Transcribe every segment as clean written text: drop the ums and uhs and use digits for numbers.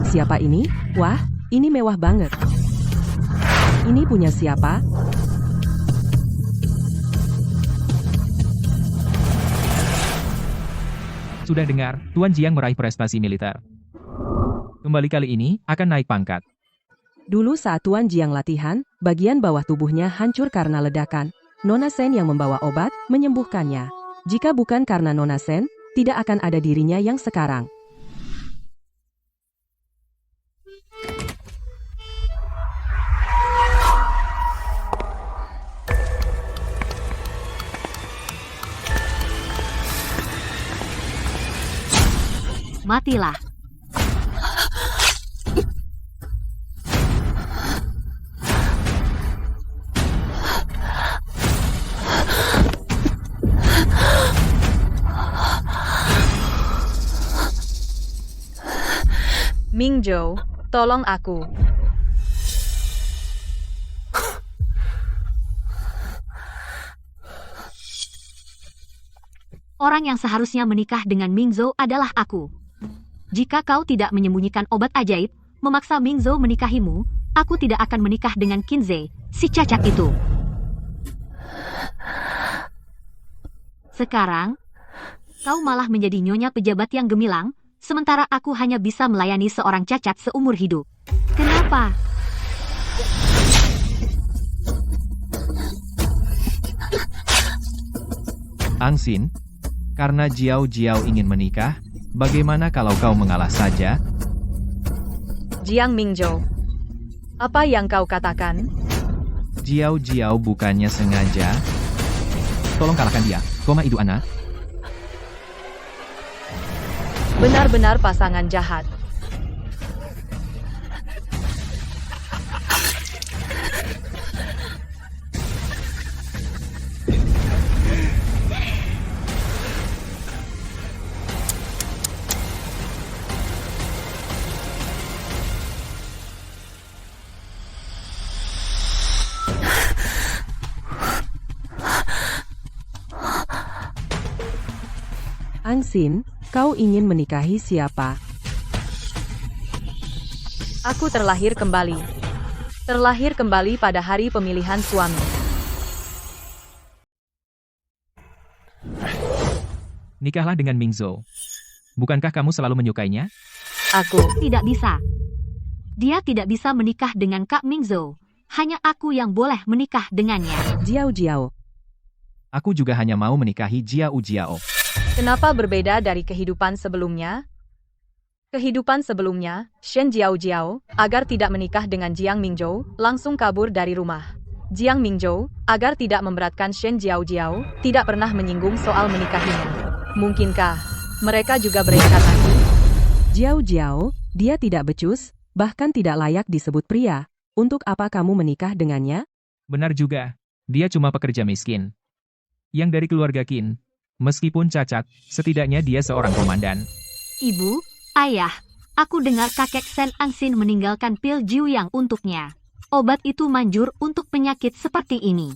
Siapa ini? Wah, ini mewah banget. Ini punya siapa? Sudah dengar, Tuan Jiang meraih prestasi militer. Kembali kali ini, akan naik pangkat. Dulu saat Tuan Jiang latihan, bagian bawah tubuhnya hancur karena ledakan. Nona Sen yang membawa obat, menyembuhkannya. Jika bukan karena Nona Sen, tidak akan ada dirinya yang sekarang. Matilah. Mingzhou, tolong aku. Orang yang seharusnya menikah dengan Mingzhou adalah aku. Jika kau tidak menyembunyikan obat ajaib, memaksa Mingzhou menikahimu, aku tidak akan menikah dengan Qinze, si cacat itu. Sekarang, kau malah menjadi nyonya pejabat yang gemilang, sementara aku hanya bisa melayani seorang cacat seumur hidup. Kenapa? Angsin, karena Jiao ingin menikah, bagaimana kalau kau mengalah saja? Jiang Mingzhou, apa yang kau katakan? Jiao bukannya sengaja. Tolong kalahkan dia, Idu Ana. Benar-benar pasangan jahat. Angsin, kau ingin menikahi siapa? Aku terlahir kembali. Terlahir kembali pada hari pemilihan suami. Nikahlah dengan Mingzhou. Bukankah kamu selalu menyukainya? Aku Tidak bisa. Dia tidak bisa menikah dengan Kak Mingzhou. Hanya aku yang boleh menikah dengannya. Jiao. Aku juga hanya mau menikahi Jiao. Kenapa berbeda dari kehidupan sebelumnya? Kehidupan sebelumnya, Shen Jiao, agar tidak menikah dengan Jiang Mingzhou, langsung kabur dari rumah. Jiang Mingzhou, agar tidak memberatkan Shen Jiao, tidak pernah menyinggung soal menikahinya. Mungkinkah mereka juga berikat lagi? Jiao, dia tidak becus, bahkan tidak layak disebut pria. Untuk apa kamu menikah dengannya? Benar juga, dia cuma pekerja miskin. Yang dari keluarga Qin. Meskipun cacat, setidaknya dia seorang komandan. Ibu, ayah, aku dengar kakek Sen Angsin meninggalkan pil Jiuyang untuknya. Obat itu manjur untuk penyakit seperti ini.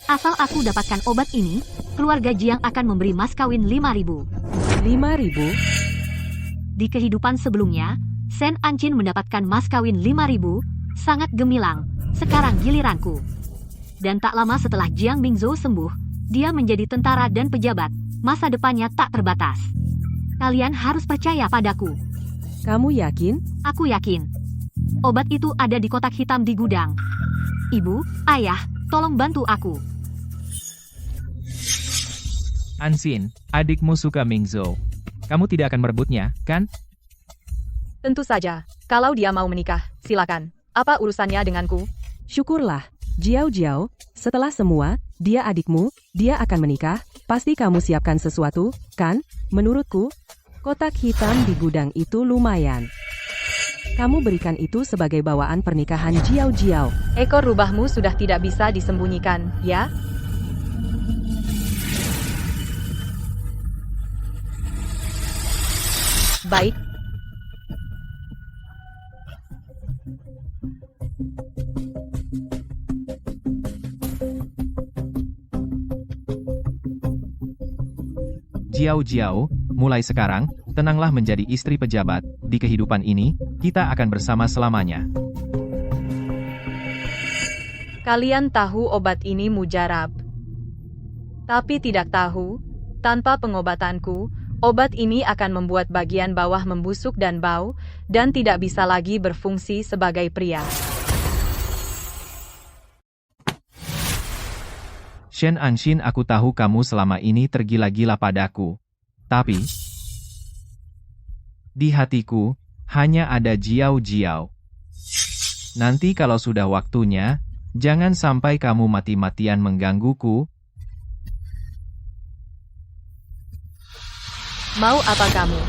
Asal aku dapatkan obat ini, keluarga Jiang akan memberi mas kawin 5.000. 5.000? Di kehidupan sebelumnya, Sen Angsin mendapatkan mas kawin 5.000, sangat gemilang. Sekarang giliranku. Dan tak lama setelah Jiang Mingzhou sembuh, dia menjadi tentara dan pejabat. Masa depannya tak terbatas. Kalian harus percaya padaku. Kamu yakin? Aku yakin. Obat itu ada di kotak hitam di gudang. Ibu, ayah, tolong bantu aku. Ansin, adikmu suka Mingzhou. Kamu tidak akan merebutnya, kan? Tentu saja, kalau dia mau menikah, silakan. Apa urusannya denganku? Syukurlah. Jiao, setelah semua, dia adikmu, dia akan menikah, pasti kamu siapkan sesuatu, kan? Menurutku, kotak hitam di gudang itu lumayan. Kamu berikan itu sebagai bawaan pernikahan Jiao. Ekor rubahmu sudah tidak bisa disembunyikan, ya? Baik. Jiao, mulai sekarang, tenanglah menjadi istri pejabat, di kehidupan ini, kita akan bersama selamanya. Kalian tahu obat ini mujarab. Tapi tidak tahu, tanpa pengobatanku, obat ini akan membuat bagian bawah membusuk dan bau, dan tidak bisa lagi berfungsi sebagai pria. Shen Anshin, aku tahu kamu selama ini tergila-gila padaku. Tapi, di hatiku, hanya ada Jiao Jiao. Nanti kalau sudah waktunya, jangan sampai kamu mati-matian menggangguku. Mau apa kamu?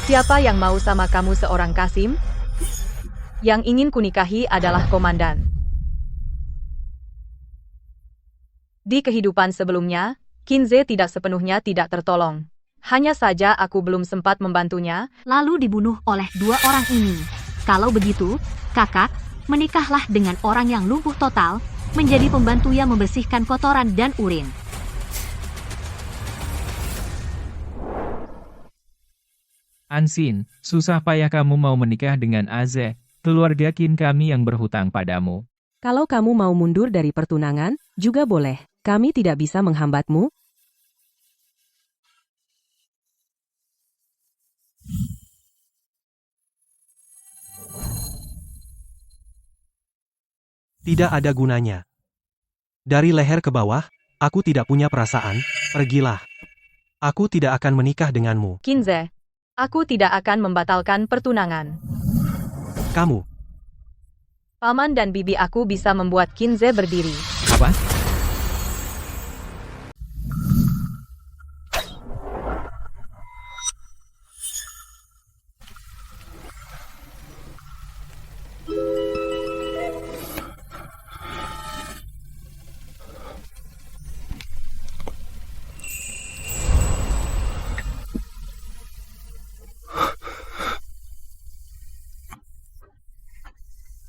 Siapa yang mau sama kamu seorang Kasim? Yang ingin kunikahi adalah komandan. Di kehidupan sebelumnya, Kinze tidak sepenuhnya tidak tertolong. Hanya saja aku belum sempat membantunya. Lalu dibunuh oleh dua orang ini. Kalau begitu, kakak, menikahlah dengan orang yang lumpuh total, menjadi pembantu yang membersihkan kotoran dan urin. Anshin, susah payah kamu mau menikah dengan Aze, keluarga Qin kami yang berhutang padamu. Kalau kamu mau mundur dari pertunangan, juga boleh. Kami tidak bisa menghambatmu. Tidak ada gunanya. Dari leher ke bawah, aku tidak punya perasaan, pergilah. Aku tidak akan menikah denganmu. Kinze, aku tidak akan membatalkan pertunangan. Kamu, Paman dan bibi aku bisa membuat Kinze berdiri. Apa?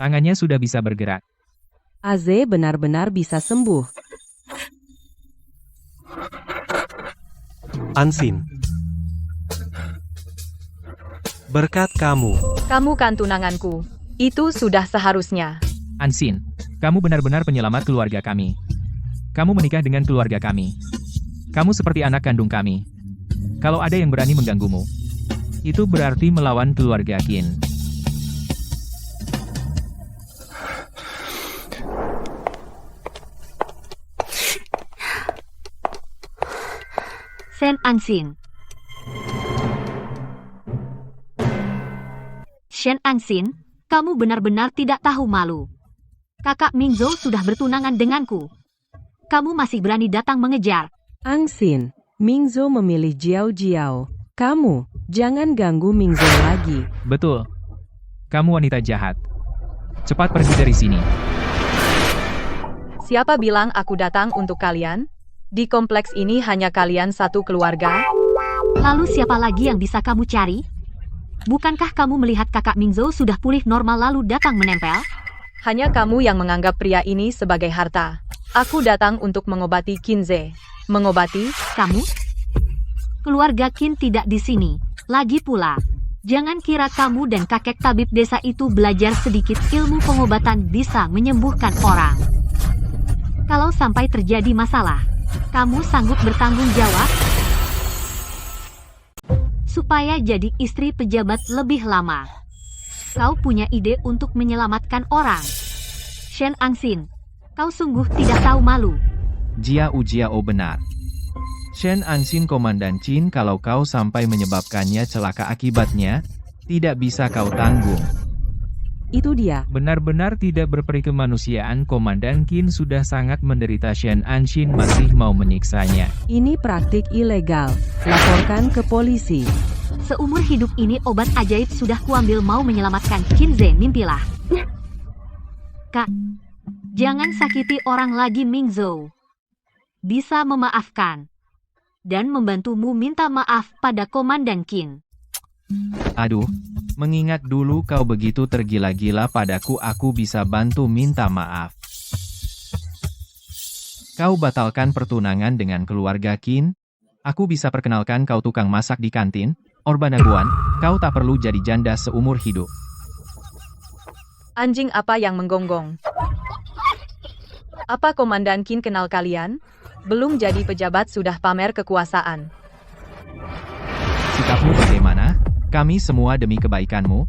Tangannya sudah bisa bergerak. Aze benar-benar bisa sembuh. Anshin. Berkat kamu, Kamu kan tunanganku. Itu sudah seharusnya. Anshin, kamu benar-benar penyelamat keluarga kami. Kamu menikah dengan keluarga kami. Kamu seperti anak kandung kami. Kalau ada yang berani mengganggumu, itu berarti melawan keluarga Qin. Shen Anshin. Shen Anshin, kamu benar-benar tidak tahu malu. Kakak Mingzhou sudah bertunangan denganku. Kamu masih berani datang mengejar. Anshin, Mingzhou memilih Jiao Jiao. Kamu, jangan ganggu Mingzhou lagi. Betul. Kamu wanita jahat. Cepat pergi dari sini. Siapa bilang aku datang untuk kalian? Di kompleks ini hanya kalian satu keluarga. Lalu siapa lagi yang bisa kamu cari? Bukankah kamu melihat kakak Mingzhou sudah pulih normal lalu datang menempel? Hanya kamu yang menganggap pria ini sebagai harta. Aku datang untuk mengobati Kinze. Mengobati? Kamu? Keluarga Qin tidak di sini. Lagi pula, jangan kira kamu dan kakek tabib desa itu belajar sedikit ilmu pengobatan bisa menyembuhkan orang. Kalau sampai terjadi masalah, kamu sanggup bertanggung jawab? Supaya jadi istri pejabat lebih lama, kau punya ide untuk menyelamatkan orang. Shen Anshin, kau sungguh tidak tahu malu. Jiao Jiao benar. Shen Anshin Komandan Qin, kalau kau sampai menyebabkannya celaka akibatnya, tidak bisa kau tanggung. Itu dia. Benar-benar tidak berperi kemanusiaan. Komandan Qin sudah sangat menderita. Shen Anshin masih mau menyiksanya. Ini praktik ilegal. Laporkan ke polisi. Seumur hidup ini obat ajaib sudah kuambil, mau menyelamatkan Kinze, mimpilah. Kak, jangan sakiti orang lagi. Mingzhou bisa memaafkan dan membantumu minta maaf pada Komandan Qin. Aduh, mengingat dulu kau begitu tergila-gila padaku, aku bisa bantu minta maaf. Kau batalkan pertunangan dengan keluarga Qin? Aku bisa perkenalkan kau tukang masak di kantin? Orbanaguan, kau tak perlu jadi janda seumur hidup. Anjing apa yang menggonggong? Apa Komandan Qin kenal kalian? Belum jadi pejabat sudah pamer kekuasaan. Sikapmu bagaimana? Kami semua demi kebaikanmu.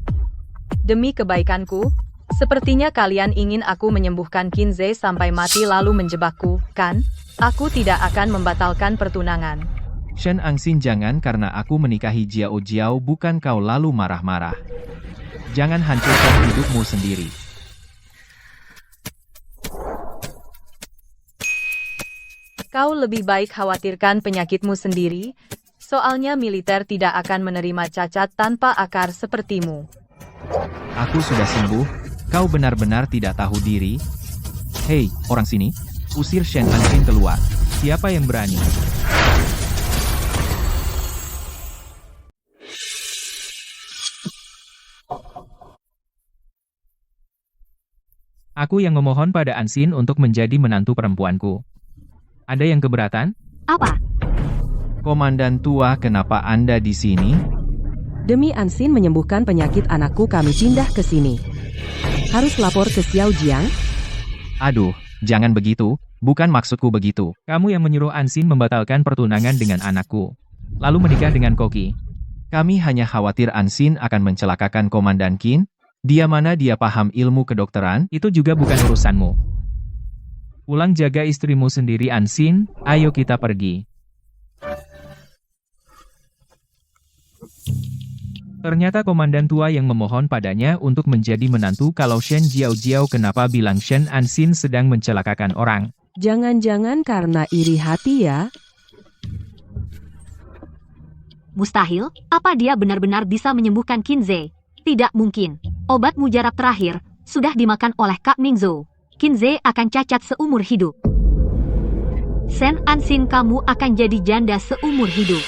Demi kebaikanku, sepertinya kalian ingin aku menyembuhkan Qin Ze sampai mati lalu menjebakku, kan? Aku tidak akan membatalkan pertunangan. Shen Angxin, jangan, karena aku menikahi Jiao Jiao bukan kau lalu marah-marah. Jangan hancurkan hidupmu sendiri. Kau lebih baik khawatirkan penyakitmu sendiri, soalnya militer tidak akan menerima cacat tanpa akar sepertimu. Aku sudah sembuh, kau benar-benar tidak tahu diri. Hei, orang sini, usir Shen Angxin keluar. Siapa yang berani? Aku yang memohon pada Ansin untuk menjadi menantu perempuanku. Ada yang keberatan? Apa? Komandan tua, kenapa Anda di sini? Demi Ansin menyembuhkan penyakit anakku kami pindah ke sini. Harus lapor ke Xiao Jiang? Aduh, jangan begitu, bukan maksudku begitu. Kamu yang menyuruh Ansin membatalkan pertunangan dengan anakku. Lalu menikah dengan Koki. Kami hanya khawatir Ansin akan mencelakakan Komandan Qin. Dia mana dia paham ilmu kedokteran, itu juga bukan urusanmu. Pulang jaga istrimu sendiri Ansin, ayo kita pergi. Ternyata komandan tua yang memohon padanya untuk menjadi menantu. Kalau Shen Jiao Jiao kenapa bilang Shen Ansin sedang mencelakakan orang? Jangan-jangan karena iri hati ya? Mustahil, apa dia benar-benar bisa menyembuhkan Qin Ze? Tidak mungkin. Obat mujarab terakhir sudah dimakan oleh Kak Mingzhou. Qin Ze akan cacat seumur hidup. Shen Ansin, kamu akan jadi janda seumur hidup.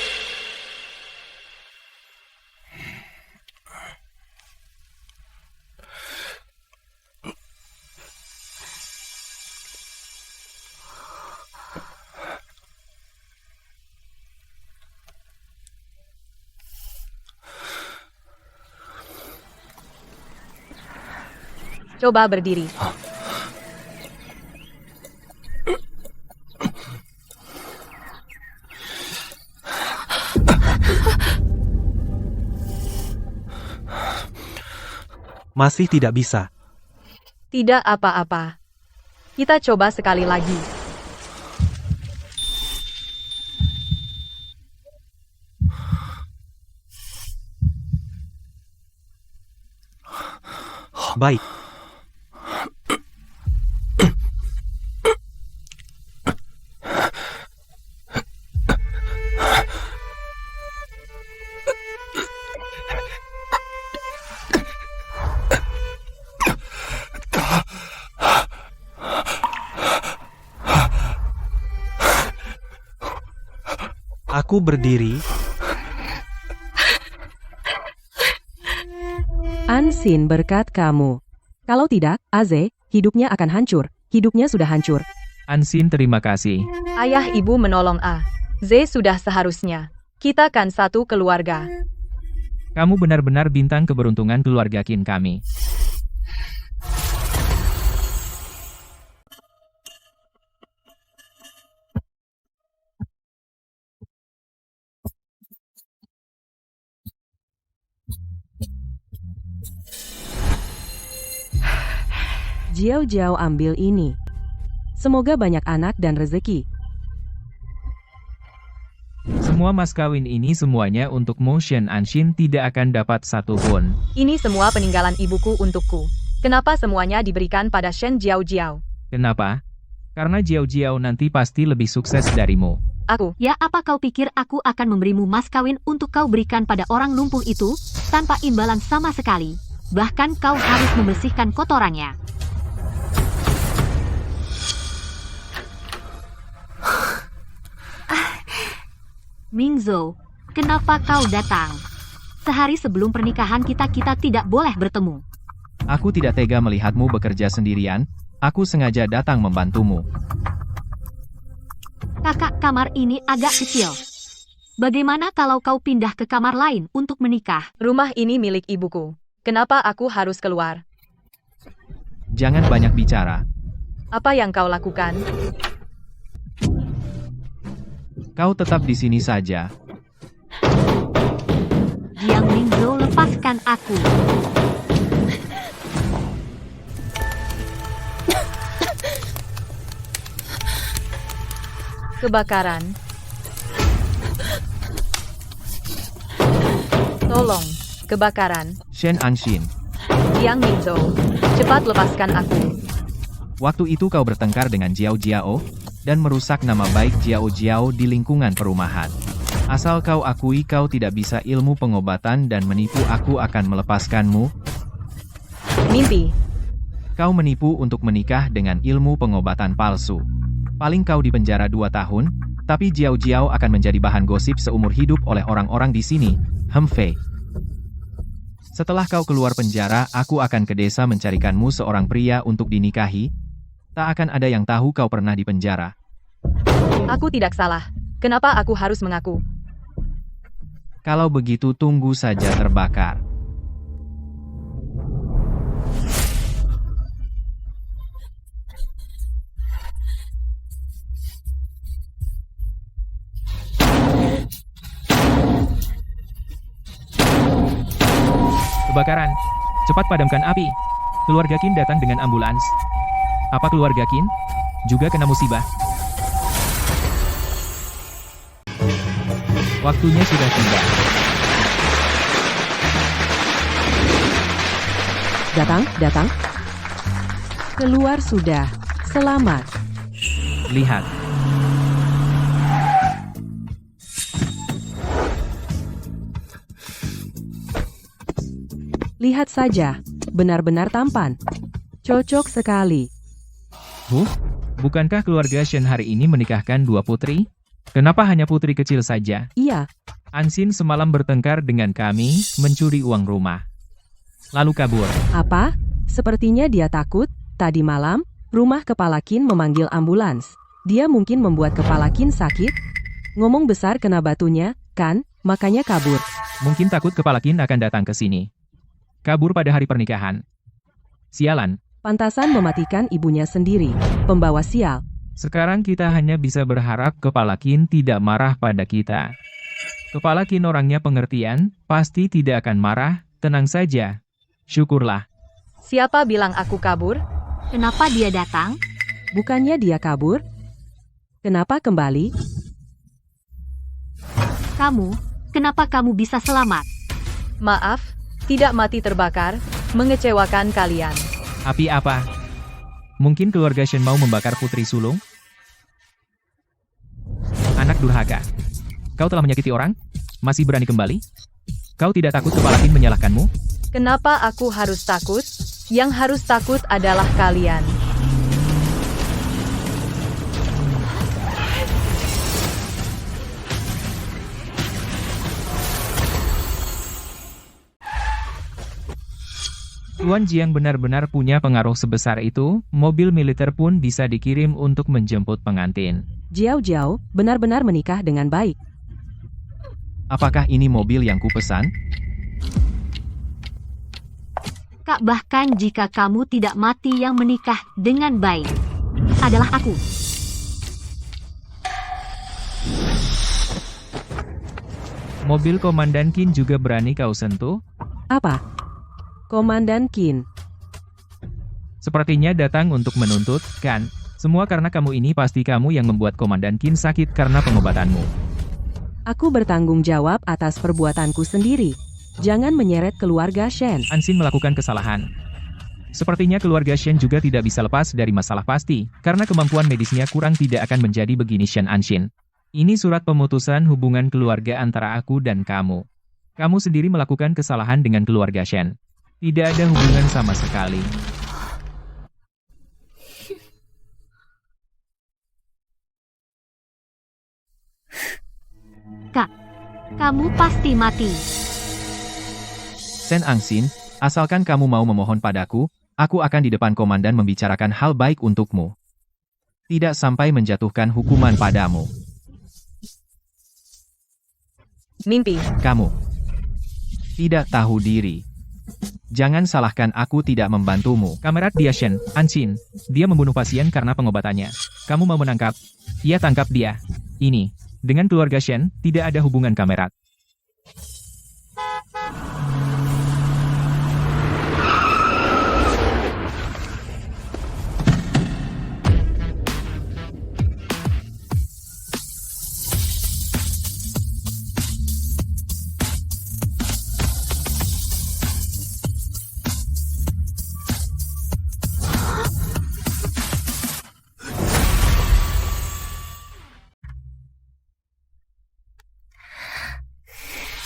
Coba berdiri. Masih tidak bisa. Tidak apa-apa. Kita coba sekali lagi. Baik. Aku berdiri. Ansin berkat kamu. Kalau tidak, Aze, hidupnya akan hancur. Hidupnya sudah hancur. Ansin, terima kasih. Ayah ibu menolong A. Z sudah seharusnya. Kita kan satu keluarga. Kamu benar-benar bintang keberuntungan keluarga Qin kami. Jiao Jiao ambil ini. Semoga banyak anak dan rezeki. Semua mas kawin ini semuanya untukmu. Shen Ansin tidak akan dapat satu pun. Ini semua peninggalan ibuku untukku. Kenapa semuanya diberikan pada Shen Jiao Jiao? Kenapa? Karena Jiao Jiao nanti pasti lebih sukses darimu. Aku. Ya, apa kau pikir aku akan memberimu mas kawin untuk kau berikan pada orang lumpuh itu, tanpa imbalan sama sekali? Bahkan kau harus membersihkan kotorannya. Mingzhou, kenapa kau datang? Sehari sebelum pernikahan kita tidak boleh bertemu. Aku tidak tega melihatmu bekerja sendirian. Aku sengaja datang membantumu. Kakak, kamar ini agak kecil. Bagaimana kalau kau pindah ke kamar lain untuk menikah? Rumah ini milik ibuku. Kenapa aku harus keluar? Jangan banyak bicara. Apa yang kau lakukan? Kau tetap di sini saja. Jiang Mingzhou, lepaskan aku. Kebakaran. Tolong, kebakaran. Shen Anshin, Jiang Mingzhou, cepat lepaskan aku. waktu itu kau bertengkar dengan Jiao Jiao, dan merusak nama baik Jiao Jiao di lingkungan perumahan. Asal kau akui kau tidak bisa ilmu pengobatan dan menipu, aku akan melepaskanmu. Mimpi. Kau menipu untuk menikah dengan ilmu pengobatan palsu. Paling kau dipenjara 2 tahun, tapi Jiao Jiao akan menjadi bahan gosip seumur hidup oleh orang-orang di sini. Fei. Setelah kau keluar penjara, aku akan ke desa mencarikanmu seorang pria untuk dinikahi. Tak akan ada yang tahu kau pernah di penjara. Aku tidak salah. Kenapa aku harus mengaku? Kalau begitu tunggu saja terbakar. Kebakaran. Cepat padamkan api. Keluarga Qin datang dengan ambulans. Apa keluarga Qin juga kena musibah? Waktunya sudah tiba. Datang. Keluar sudah. Selamat. Lihat. Lihat saja. Benar-benar tampan. Cocok sekali. Bukankah keluarga Shen hari ini menikahkan 2 putri? Kenapa hanya putri kecil saja? Iya, Anshin semalam bertengkar dengan kami, mencuri uang rumah. Lalu kabur. apa? Sepertinya dia takut. Tadi malam, rumah kepala Qin memanggil ambulans. Dia mungkin membuat kepala Qin sakit. Ngomong besar kena batunya, kan? Makanya kabur. Mungkin takut kepala Qin akan datang ke sini. Kabur pada hari pernikahan. Sialan. Pantasan mematikan ibunya sendiri. Pembawa sial. Sekarang kita hanya bisa berharap kepala Qin tidak marah pada kita. Kepala Qin orangnya pengertian, pasti tidak akan marah, tenang saja. Syukurlah. Siapa bilang aku kabur? Kenapa dia datang? Bukannya dia kabur? Kenapa kembali? Kenapa kamu bisa selamat? Maaf, tidak mati terbakar, mengecewakan kalian. Api apa? Mungkin keluarga Shen mau membakar putri sulung? Anak durhaka. Kau telah menyakiti orang? Masih berani kembali? Kau tidak takut kepala Qin menyalahkanmu? Kenapa aku harus takut? Yang harus takut adalah kalian. Tuan Jiang benar-benar punya pengaruh sebesar itu, mobil militer pun bisa dikirim untuk menjemput pengantin. Jiao Jiao benar-benar menikah dengan baik. Apakah ini mobil yang kupesan? Kak, bahkan jika kamu tidak mati, yang menikah dengan baik adalah aku. Mobil Komandan Qin juga berani kau sentuh? Apa? Komandan Qin. Sepertinya datang untuk menuntut, kan? Semua karena kamu ini, pasti kamu yang membuat Komandan Qin sakit karena pengobatanmu. Aku bertanggung jawab atas perbuatanku sendiri. Jangan menyeret keluarga Shen. Anshin melakukan kesalahan. Sepertinya keluarga Shen juga tidak bisa lepas dari masalah pasti, karena kemampuan medisnya kurang, tidak akan menjadi begini Shen Anshin. Ini surat pemutusan hubungan keluarga antara aku dan kamu. Kamu sendiri melakukan kesalahan dengan keluarga Shen. Tidak ada hubungan sama sekali. Kak, kamu pasti mati. Shen Anshin, asalkan kamu mau memohon padaku, aku akan di depan komandan membicarakan hal baik untukmu. Tidak sampai menjatuhkan hukuman padamu. Mimpi. Kamu tidak tahu diri. Jangan salahkan aku tidak membantumu. Kamerat dia Shen Anqin. Dia membunuh pasien karena pengobatannya. Kamu mau menangkap? Iya, tangkap dia. Ini, dengan keluarga Shen, tidak ada hubungan kamerat.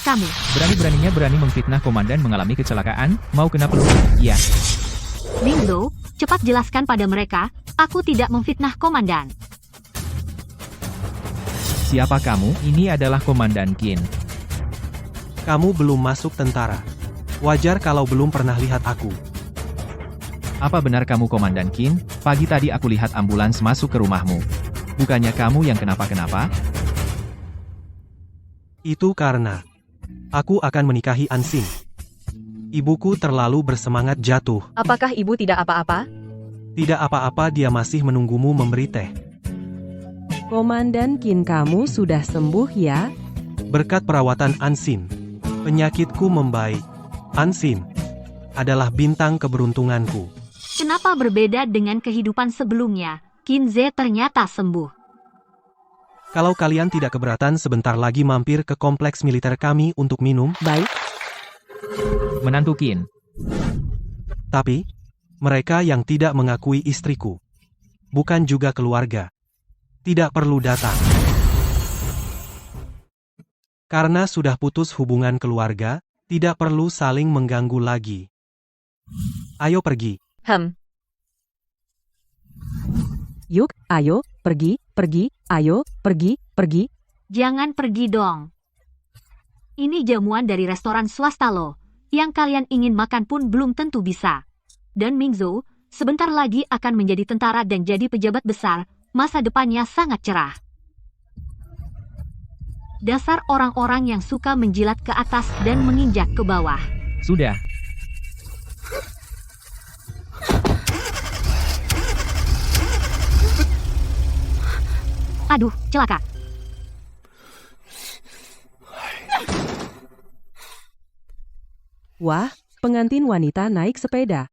Kamu, Berani-beraninya berani memfitnah komandan mengalami kecelakaan, mau kena peluru? Iya. Mingzhou, cepat jelaskan pada mereka, aku tidak memfitnah komandan. Siapa kamu? Ini adalah Komandan Qin. Kamu belum masuk tentara. Wajar kalau belum pernah lihat aku. Apa benar kamu Komandan Qin? Pagi tadi aku lihat ambulans masuk ke rumahmu. Bukannya kamu yang kenapa-kenapa? Itu karena aku akan menikahi Anqin. Ibuku terlalu bersemangat jatuh. Apakah ibu tidak apa-apa? Tidak apa-apa, dia masih menunggumu memberi teh. Komandan Qin, kamu sudah sembuh ya? Berkat perawatan Anqin, penyakitku membaik. Anqin adalah bintang keberuntunganku. Kenapa berbeda dengan kehidupan sebelumnya? Qin Ze ternyata sembuh. Kalau kalian tidak keberatan, sebentar lagi mampir ke kompleks militer kami untuk minum. Baik, Menantu Qin. Tapi, mereka yang tidak mengakui istriku, bukan juga keluarga, tidak perlu datang. Karena sudah putus hubungan keluarga, tidak perlu saling mengganggu lagi. Ayo pergi. yuk, ayo, pergi, ayo, pergi. Jangan pergi dong. Ini jamuan dari restoran swasta loh. Yang kalian ingin makan pun belum tentu bisa. Dan Mingzhou, sebentar lagi akan menjadi tentara dan jadi pejabat besar. Masa depannya sangat cerah. Dasar orang-orang yang suka menjilat ke atas dan menginjak ke bawah. Sudah. Aduh, celaka. Wah, pengantin wanita naik sepeda.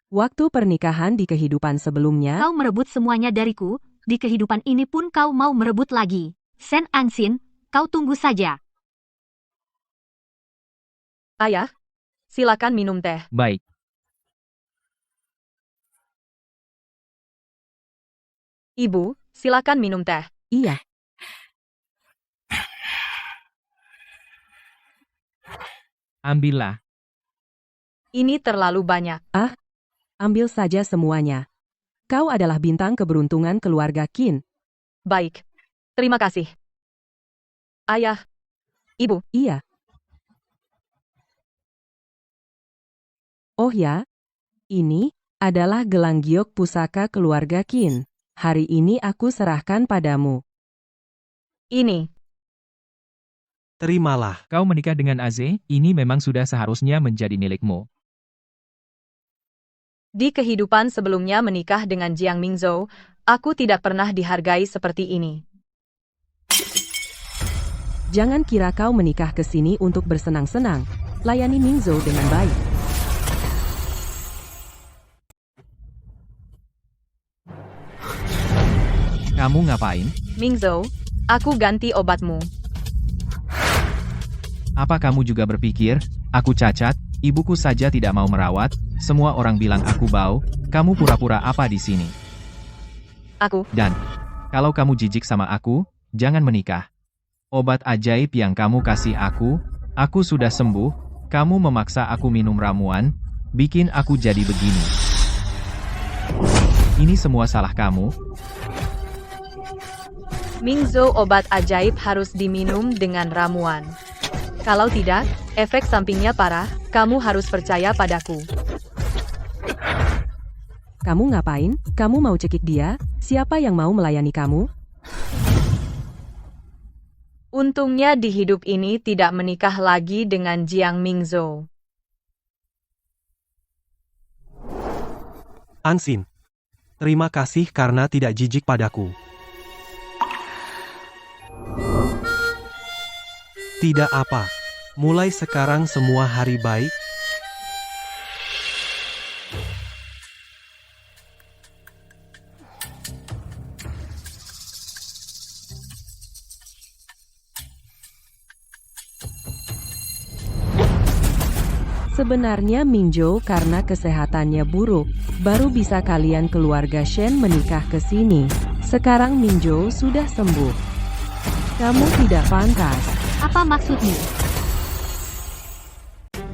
Waktu pernikahan di kehidupan sebelumnya, Kau merebut semuanya dariku, di kehidupan ini pun kau mau merebut lagi. Shen Anqin, kau tunggu saja. Ayah, silakan minum teh. Baik. Ibu, silakan minum teh. iya. Ambillah. Ini terlalu banyak. Ambil saja semuanya. Kau adalah bintang keberuntungan keluarga Qin. Baik. Terima kasih. Ayah. Ibu. Iya. Oh ya, ini adalah gelang giok pusaka keluarga Qin. Hari ini aku serahkan padamu. Ini. Terimalah. Kau menikah dengan Aze, ini memang sudah seharusnya menjadi milikmu. Di kehidupan sebelumnya menikah dengan Jiang Mingzhou, aku tidak pernah dihargai seperti ini. Jangan kira kau menikah ke sini untuk bersenang-senang. Layani Mingzhou dengan baik. Kamu ngapain? Mingzhou, aku ganti obatmu. Apa kamu juga berpikir, aku cacat, ibuku saja tidak mau merawat, semua orang bilang aku bau, kamu pura-pura apa di sini? Aku. Dan, kalau kamu jijik sama aku, jangan menikah. Obat ajaib yang kamu kasih aku sudah sembuh, kamu memaksa aku minum ramuan, bikin aku jadi begini. Ini semua salah kamu. Mingzhou, obat ajaib harus diminum dengan ramuan. Kalau tidak, efek sampingnya parah, kamu harus percaya padaku. Kamu ngapain? Kamu mau cekik dia? Siapa yang mau melayani kamu? Untungnya di hidup ini tidak menikah lagi dengan Jiang Mingzhou. Ansin. Terima kasih karena tidak jijik padaku. Tidak apa. Mulai sekarang semua hari baik. Sebenarnya Mingzhou karena kesehatannya buruk, baru bisa kalian keluarga Shen menikah ke sini. Sekarang Mingzhou sudah sembuh. Kamu tidak pantas. Apa maksudmu?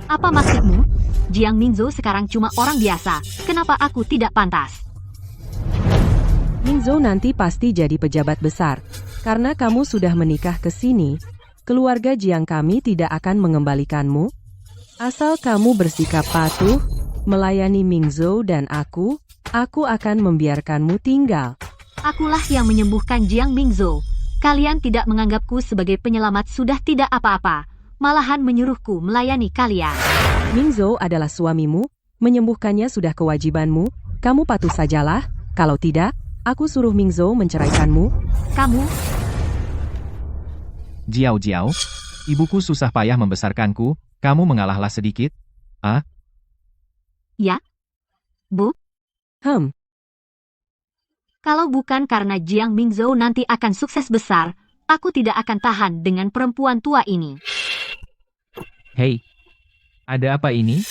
Apa maksudmu? Jiang Mingzhou sekarang cuma orang biasa. Kenapa aku tidak pantas? Mingzhou nanti pasti jadi pejabat besar. Karena kamu sudah menikah ke sini, keluarga Jiang kami tidak akan mengembalikanmu. Asal kamu bersikap patuh, melayani Mingzhou dan aku akan membiarkanmu tinggal. Akulah yang menyembuhkan Jiang Mingzhou. Kalian tidak menganggapku sebagai penyelamat sudah tidak apa-apa. Malahan menyuruhku melayani kalian. Mingzhou adalah suamimu, menyembuhkannya sudah kewajibanmu, kamu patuh sajalah, kalau tidak, aku suruh Mingzhou menceraikanmu. Kamu, Jiao Jiao, ibuku susah payah membesarkanku, kamu mengalahlah sedikit. ya? Bu? Kalau bukan karena Jiang Mingzhou nanti akan sukses besar, aku tidak akan tahan dengan perempuan tua ini. Hei, ada apa ini?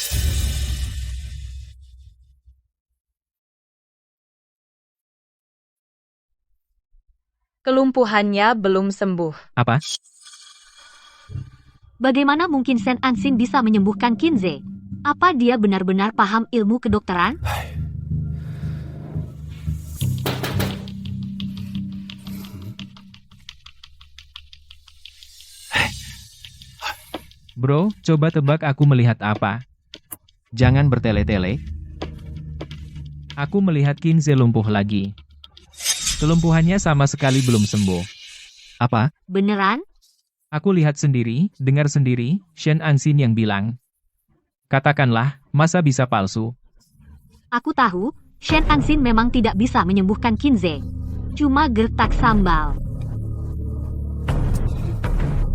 Kelumpuhannya belum sembuh. Apa? Bagaimana mungkin Shen Anxin bisa menyembuhkan Qinze? Apa dia benar-benar paham ilmu kedokteran? Bro, coba tebak aku melihat apa? Jangan bertele-tele. Aku melihat Qinze lumpuh lagi. Kelumpuhannya sama sekali belum sembuh. Apa? Beneran? Aku lihat sendiri, dengar sendiri, Shen Anxin yang bilang. Katakanlah, masa bisa palsu? Aku tahu, Shen Anxin memang tidak bisa menyembuhkan Qinze. Cuma gertak sambal.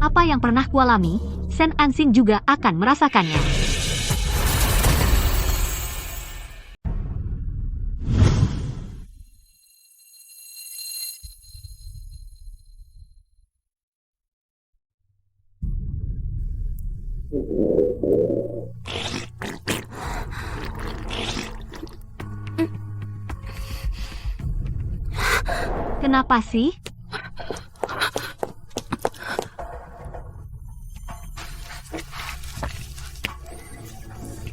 Apa yang pernah kualami, Shen Anxin juga akan merasakannya. Kenapa sih?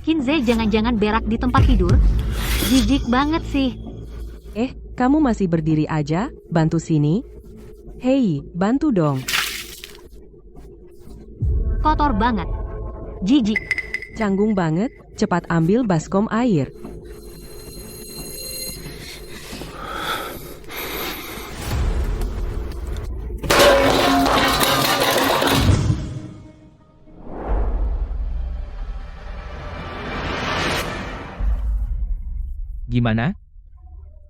Qinze jangan-jangan berak di tempat tidur? Jijik banget sih. Kamu masih berdiri aja, bantu sini. Hei, bantu dong. Kotor banget. Jijik. Canggung banget, cepat ambil baskom air. Gimana?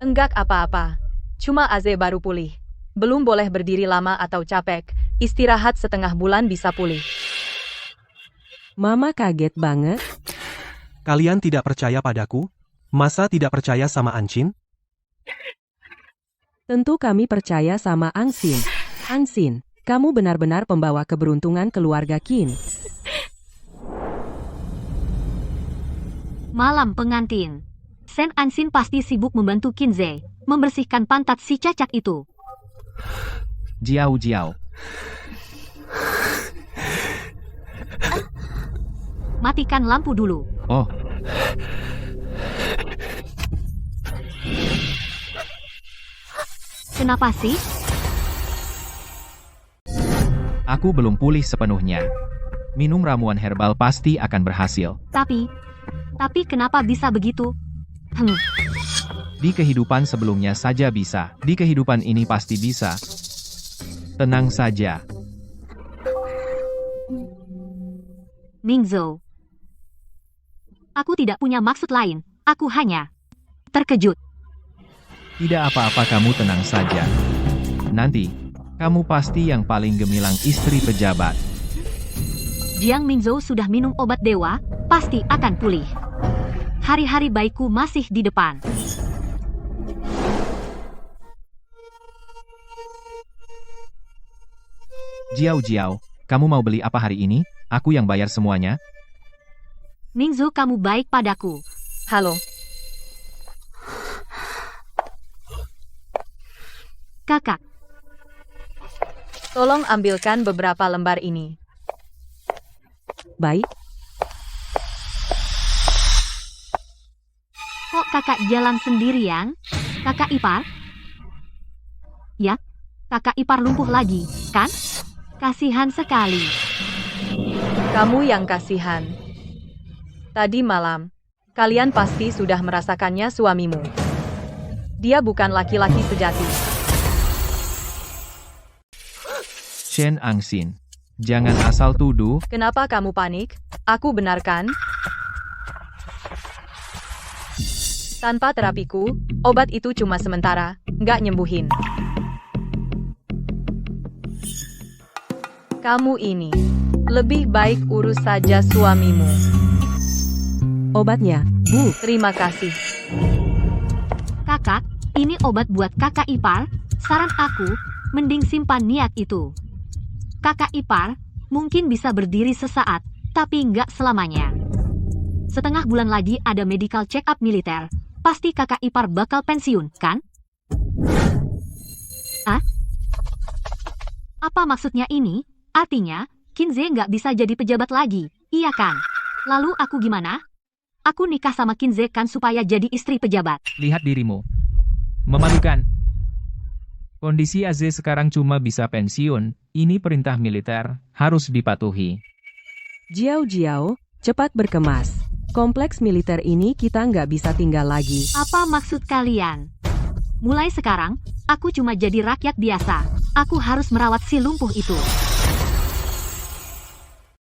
Enggak apa-apa. Cuma Aze baru pulih. Belum boleh berdiri lama atau capek. Istirahat setengah bulan bisa pulih. Mama kaget banget. Kalian tidak percaya padaku? Masa tidak percaya sama Anxin? Tentu kami percaya sama Anxin. Anxin, kamu benar-benar pembawa keberuntungan keluarga Qin. Malam pengantin. Shen Anxin pasti sibuk membantu Qinze membersihkan pantat si cacak itu. Jiao Jiao. Matikan lampu dulu. Oh, Kenapa sih? aku belum pulih sepenuhnya. Minum ramuan herbal pasti akan berhasil. Tapi kenapa bisa begitu? Di kehidupan sebelumnya saja bisa, di kehidupan ini pasti bisa. Tenang saja. Mingzhou. Aku tidak punya maksud lain, aku hanya terkejut. Tidak apa-apa, kamu tenang saja. Nanti, kamu pasti yang paling gemilang istri pejabat. Jiang Mingzhou sudah minum obat dewa, pasti akan pulih. Hari-hari baikku masih di depan. Jiao, kamu mau beli apa hari ini? Aku yang bayar semuanya. Mingzhou, kamu baik padaku. Halo, Kakak, tolong ambilkan beberapa lembar ini. Baik, kok kakak jalan sendirian? Kakak ipar? Ya, kakak ipar lumpuh lagi, kan? Kasihan sekali. Kamu yang kasihan. Tadi malam, kalian pasti sudah merasakannya suamimu. Dia bukan laki-laki sejati. Shen Angxin, jangan asal tuduh. Kenapa kamu panik? Aku benarkan. Tanpa terapiku, obat itu cuma sementara, nggak nyembuhin. Kamu ini, lebih baik urus saja suamimu. obatnya, Bu. Terima kasih. Kakak, ini obat buat kakak ipar. Saran aku, mending simpan niat itu. Kakak ipar, mungkin bisa berdiri sesaat, tapi nggak selamanya. Setengah bulan lagi ada medical check-up militer. Pasti kakak ipar bakal pensiun, kan? Ah? Apa maksudnya ini? Artinya, Kinze nggak bisa jadi pejabat lagi, iya kan? Lalu aku gimana? Aku nikah sama Kinze kan supaya jadi istri pejabat. Lihat dirimu. Memalukan. Kondisi Aze sekarang cuma bisa pensiun. Ini perintah militer, harus dipatuhi. Jiao, cepat berkemas. Kompleks militer ini kita nggak bisa tinggal lagi. Apa maksud kalian? Mulai sekarang, aku cuma jadi rakyat biasa. Aku harus merawat si lumpuh itu.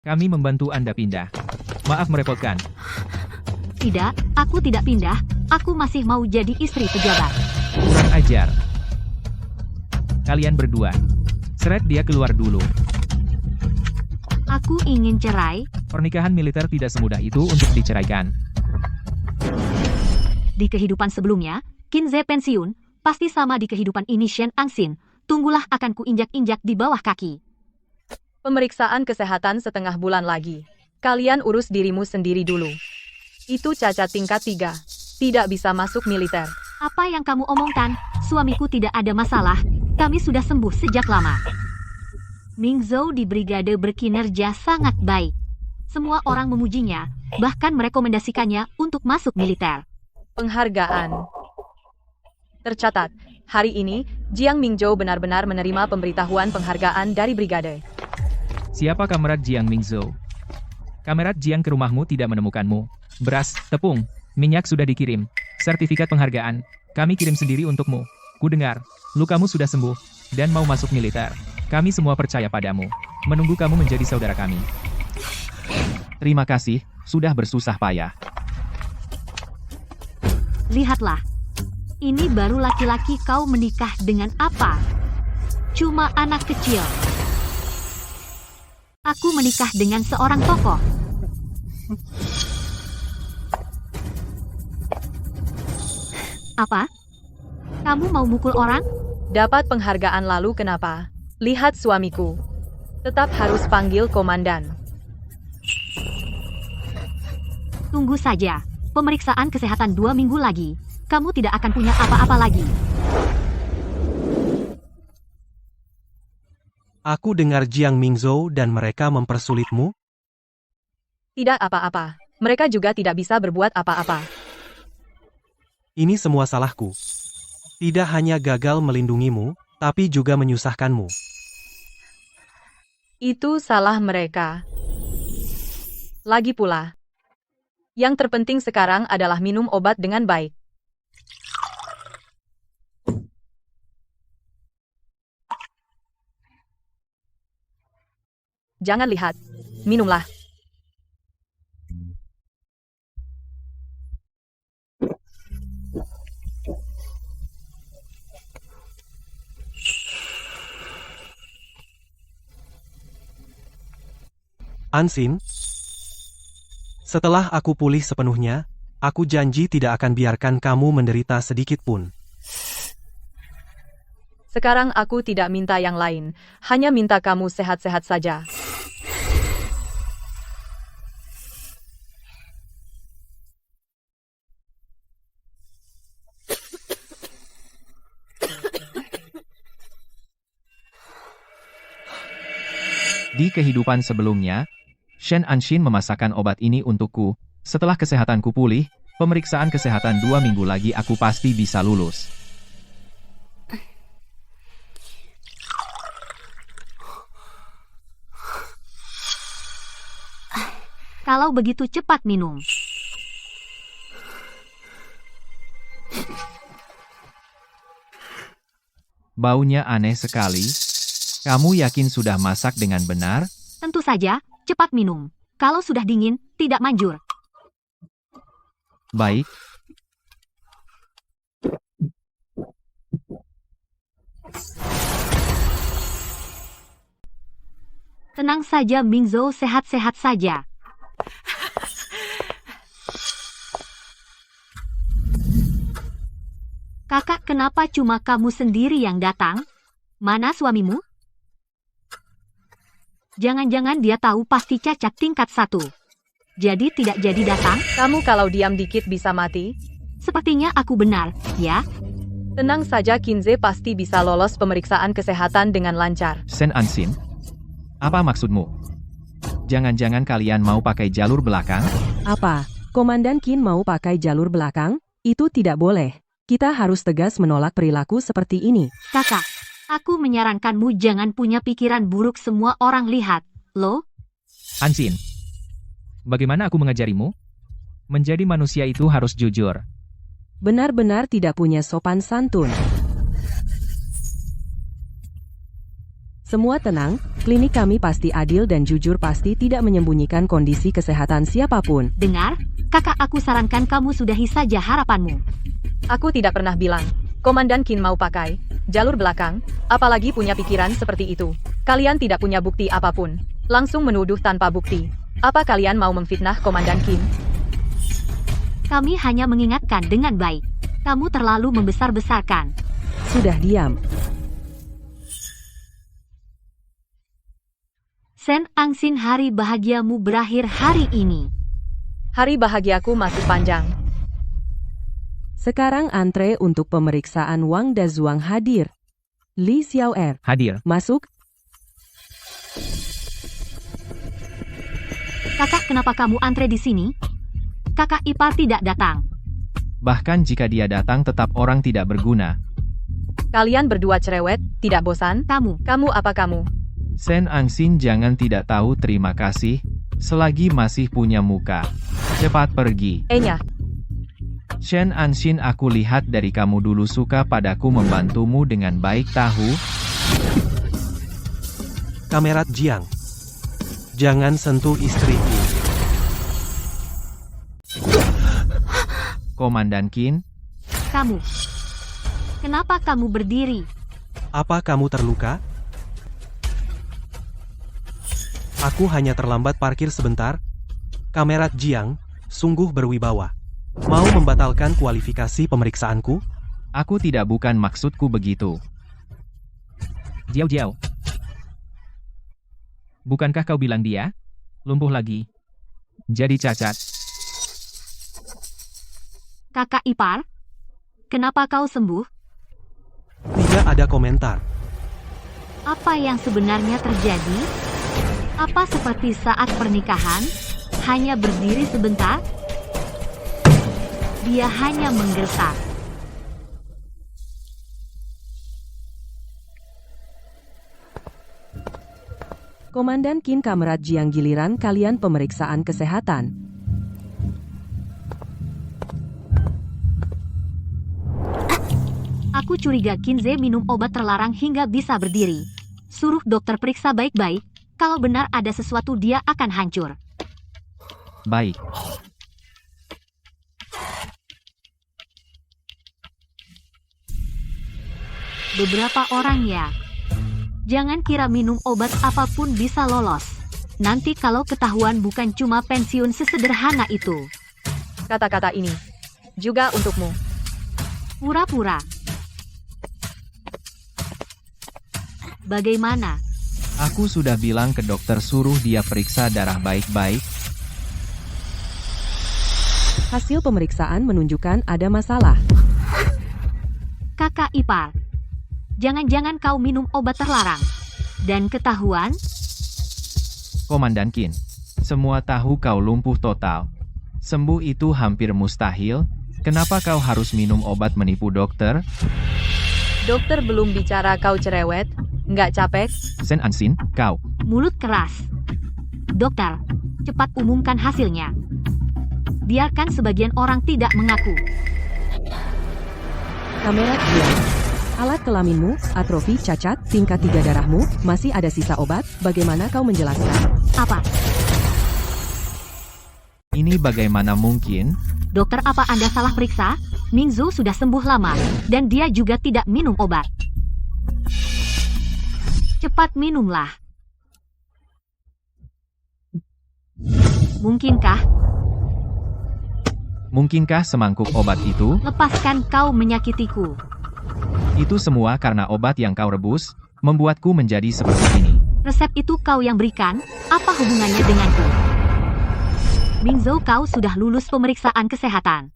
Kami membantu Anda pindah. Maaf merepotkan. Tidak, aku tidak pindah. Aku masih mau jadi istri pejabat. Kurang ajar. Kalian berdua. Seret dia keluar dulu. Aku ingin cerai. Pernikahan militer tidak semudah itu untuk diceraikan. Di kehidupan sebelumnya, Kinze pensiun. Pasti sama di kehidupan ini Shen Angxin. Tunggulah akan kuinjak-injak di bawah kaki. Pemeriksaan kesehatan setengah bulan lagi. Kalian urus dirimu sendiri dulu. Itu cacat tingkat 3. Tidak bisa masuk militer. Apa yang kamu omongkan? Suamiku tidak ada masalah. Kami sudah sembuh sejak lama. Mingzhou di brigade berkinerja sangat baik. Semua orang memujinya, bahkan merekomendasikannya untuk masuk militer. Penghargaan. Tercatat, hari ini, Jiang Mingzhou benar-benar menerima pemberitahuan penghargaan dari brigade. Siapa kamerat Jiang Mingzhou? Kamerat Jiang ke rumahmu tidak menemukanmu. Beras, tepung, minyak sudah dikirim. Sertifikat penghargaan, kami kirim sendiri untukmu. Ku dengar, lukamu sudah sembuh, dan mau masuk militer. Kami semua percaya padamu. Menunggu kamu menjadi saudara kami. Terima kasih, sudah bersusah payah. Lihatlah. Ini baru laki-laki kau menikah dengan apa? Cuma anak kecil. Aku menikah dengan seorang tokoh. Apa? Kamu mau mukul orang? Dapat penghargaan lalu kenapa? Lihat suamiku. Tetap harus panggil komandan. Tunggu saja. Pemeriksaan kesehatan 2 minggu lagi. Kamu tidak akan punya apa-apa lagi. Aku dengar Jiang Mingzhou dan mereka mempersulitmu? Tidak apa-apa. Mereka juga tidak bisa berbuat apa-apa. Ini semua salahku. Tidak hanya gagal melindungimu, tapi juga menyusahkanmu. Itu salah mereka. Lagi pula, yang terpenting sekarang adalah minum obat dengan baik. Jangan lihat. Minumlah. Ansin, setelah aku pulih sepenuhnya, aku janji tidak akan biarkan kamu menderita sedikit pun. Sekarang aku tidak minta yang lain, hanya minta kamu sehat-sehat saja. Di kehidupan sebelumnya, Shen Anshin memasakkan obat ini untukku. Setelah kesehatanku pulih, pemeriksaan kesehatan 2 minggu lagi aku pasti bisa lulus. Kalau begitu cepat minum. Baunya aneh sekali. Kamu yakin sudah masak dengan benar? Tentu saja, cepat minum. Kalau sudah dingin, tidak manjur. Baik. Tenang saja Mingzhou, sehat-sehat saja. Kakak, kenapa cuma kamu sendiri yang datang? Mana suamimu? Jangan-jangan dia tahu pasti cacat tingkat 1. Jadi tidak jadi datang? Kamu kalau diam dikit bisa mati. Sepertinya aku benar, ya? Tenang saja, Kinze pasti bisa lolos pemeriksaan kesehatan dengan lancar. Shen Anshin, apa maksudmu? Jangan-jangan kalian mau pakai jalur belakang? Apa? Komandan Qin mau pakai jalur belakang? Itu tidak boleh. Kita harus tegas menolak perilaku seperti ini. Kakak, aku menyarankanmu jangan punya pikiran buruk, semua orang lihat, loh. Anshin, bagaimana aku mengajarimu? Menjadi manusia itu harus jujur. Benar-benar tidak punya sopan santun. Semua tenang, klinik kami pasti adil dan jujur, pasti tidak menyembunyikan kondisi kesehatan siapapun. Dengar, kakak, aku sarankan kamu sudahi saja harapanmu. Aku tidak pernah bilang, Komandan Qin mau pakai jalur belakang, apalagi punya pikiran seperti itu. Kalian tidak punya bukti apapun, langsung menuduh tanpa bukti. Apa kalian mau memfitnah Komandan Qin? Kami hanya mengingatkan dengan baik. Kamu terlalu membesar-besarkan. Sudah diam. Shen Anshin, hari bahagiamu berakhir hari ini. Hari bahagiaku masih panjang. Sekarang antre untuk pemeriksaan Wang Dazuang hadir. Li Xiaoer, Hadir. masuk. Kakak, kenapa kamu antre di sini? Kakak ipar tidak datang. Bahkan jika dia datang tetap orang tidak berguna. Kalian berdua cerewet, tidak bosan? Kamu apa kamu? Shen Anshin, jangan tidak tahu terima kasih, selagi masih punya muka. Cepat pergi. Enya, Shen Anshin, aku lihat dari kamu dulu suka padaku, membantumu dengan baik tahu. Kamerat Jiang, jangan sentuh istriku. Komandan Qin, Kamu. Kenapa kamu berdiri? Apa kamu terluka? Aku hanya terlambat parkir sebentar. Kamerat Jiang, sungguh berwibawa. Mau membatalkan kualifikasi pemeriksaanku? aku tidak, bukan maksudku begitu. Jiao. Bukankah kau bilang dia lumpuh lagi? Jadi cacat. Kakak ipar? Kenapa kau sembuh? Tidak ada komentar. Apa yang sebenarnya terjadi? Apa seperti saat pernikahan? Hanya berdiri sebentar? Dia hanya menggertak. Komandan Qin, Kamerat Jiang, giliran kalian pemeriksaan kesehatan. Aku curiga Kinze minum obat terlarang hingga bisa berdiri. Suruh dokter periksa baik-baik. Kalau benar ada sesuatu, dia akan hancur. Baik. Beberapa orang ya. Jangan kira minum obat apapun bisa lolos. Nanti kalau ketahuan bukan cuma pensiun sesederhana itu. Kata-kata ini juga untukmu. Pura-pura. Bagaimana? Aku sudah bilang ke dokter suruh dia periksa darah baik-baik. Hasil pemeriksaan menunjukkan ada masalah. Kakak ipar. Jangan-jangan kau minum obat terlarang. Dan ketahuan? Komandan Qin, semua tahu kau lumpuh total. Sembuh itu hampir mustahil. Kenapa kau harus minum obat menipu dokter? Dokter belum bicara kau cerewet, nggak capek? Sen Ansin, kau. Mulut keras. Dokter, cepat umumkan hasilnya. Biarkan sebagian orang tidak mengaku. Kamera Jiang. Alat kelaminmu, atrofi cacat, tingkat 3 darahmu, masih ada sisa obat, bagaimana kau menjelaskan? Apa? Ini bagaimana mungkin? Dokter, apa Anda salah periksa? Mingzhou sudah sembuh lama, dan dia juga tidak minum obat. Cepat minumlah. Mungkinkah? Mungkinkah semangkuk obat itu? Lepaskan, kau menyakitiku. Itu semua karena obat yang kau rebus, membuatku menjadi seperti ini. Resep itu kau yang berikan, apa hubungannya denganku? Mingzhou, kau sudah lulus pemeriksaan kesehatan.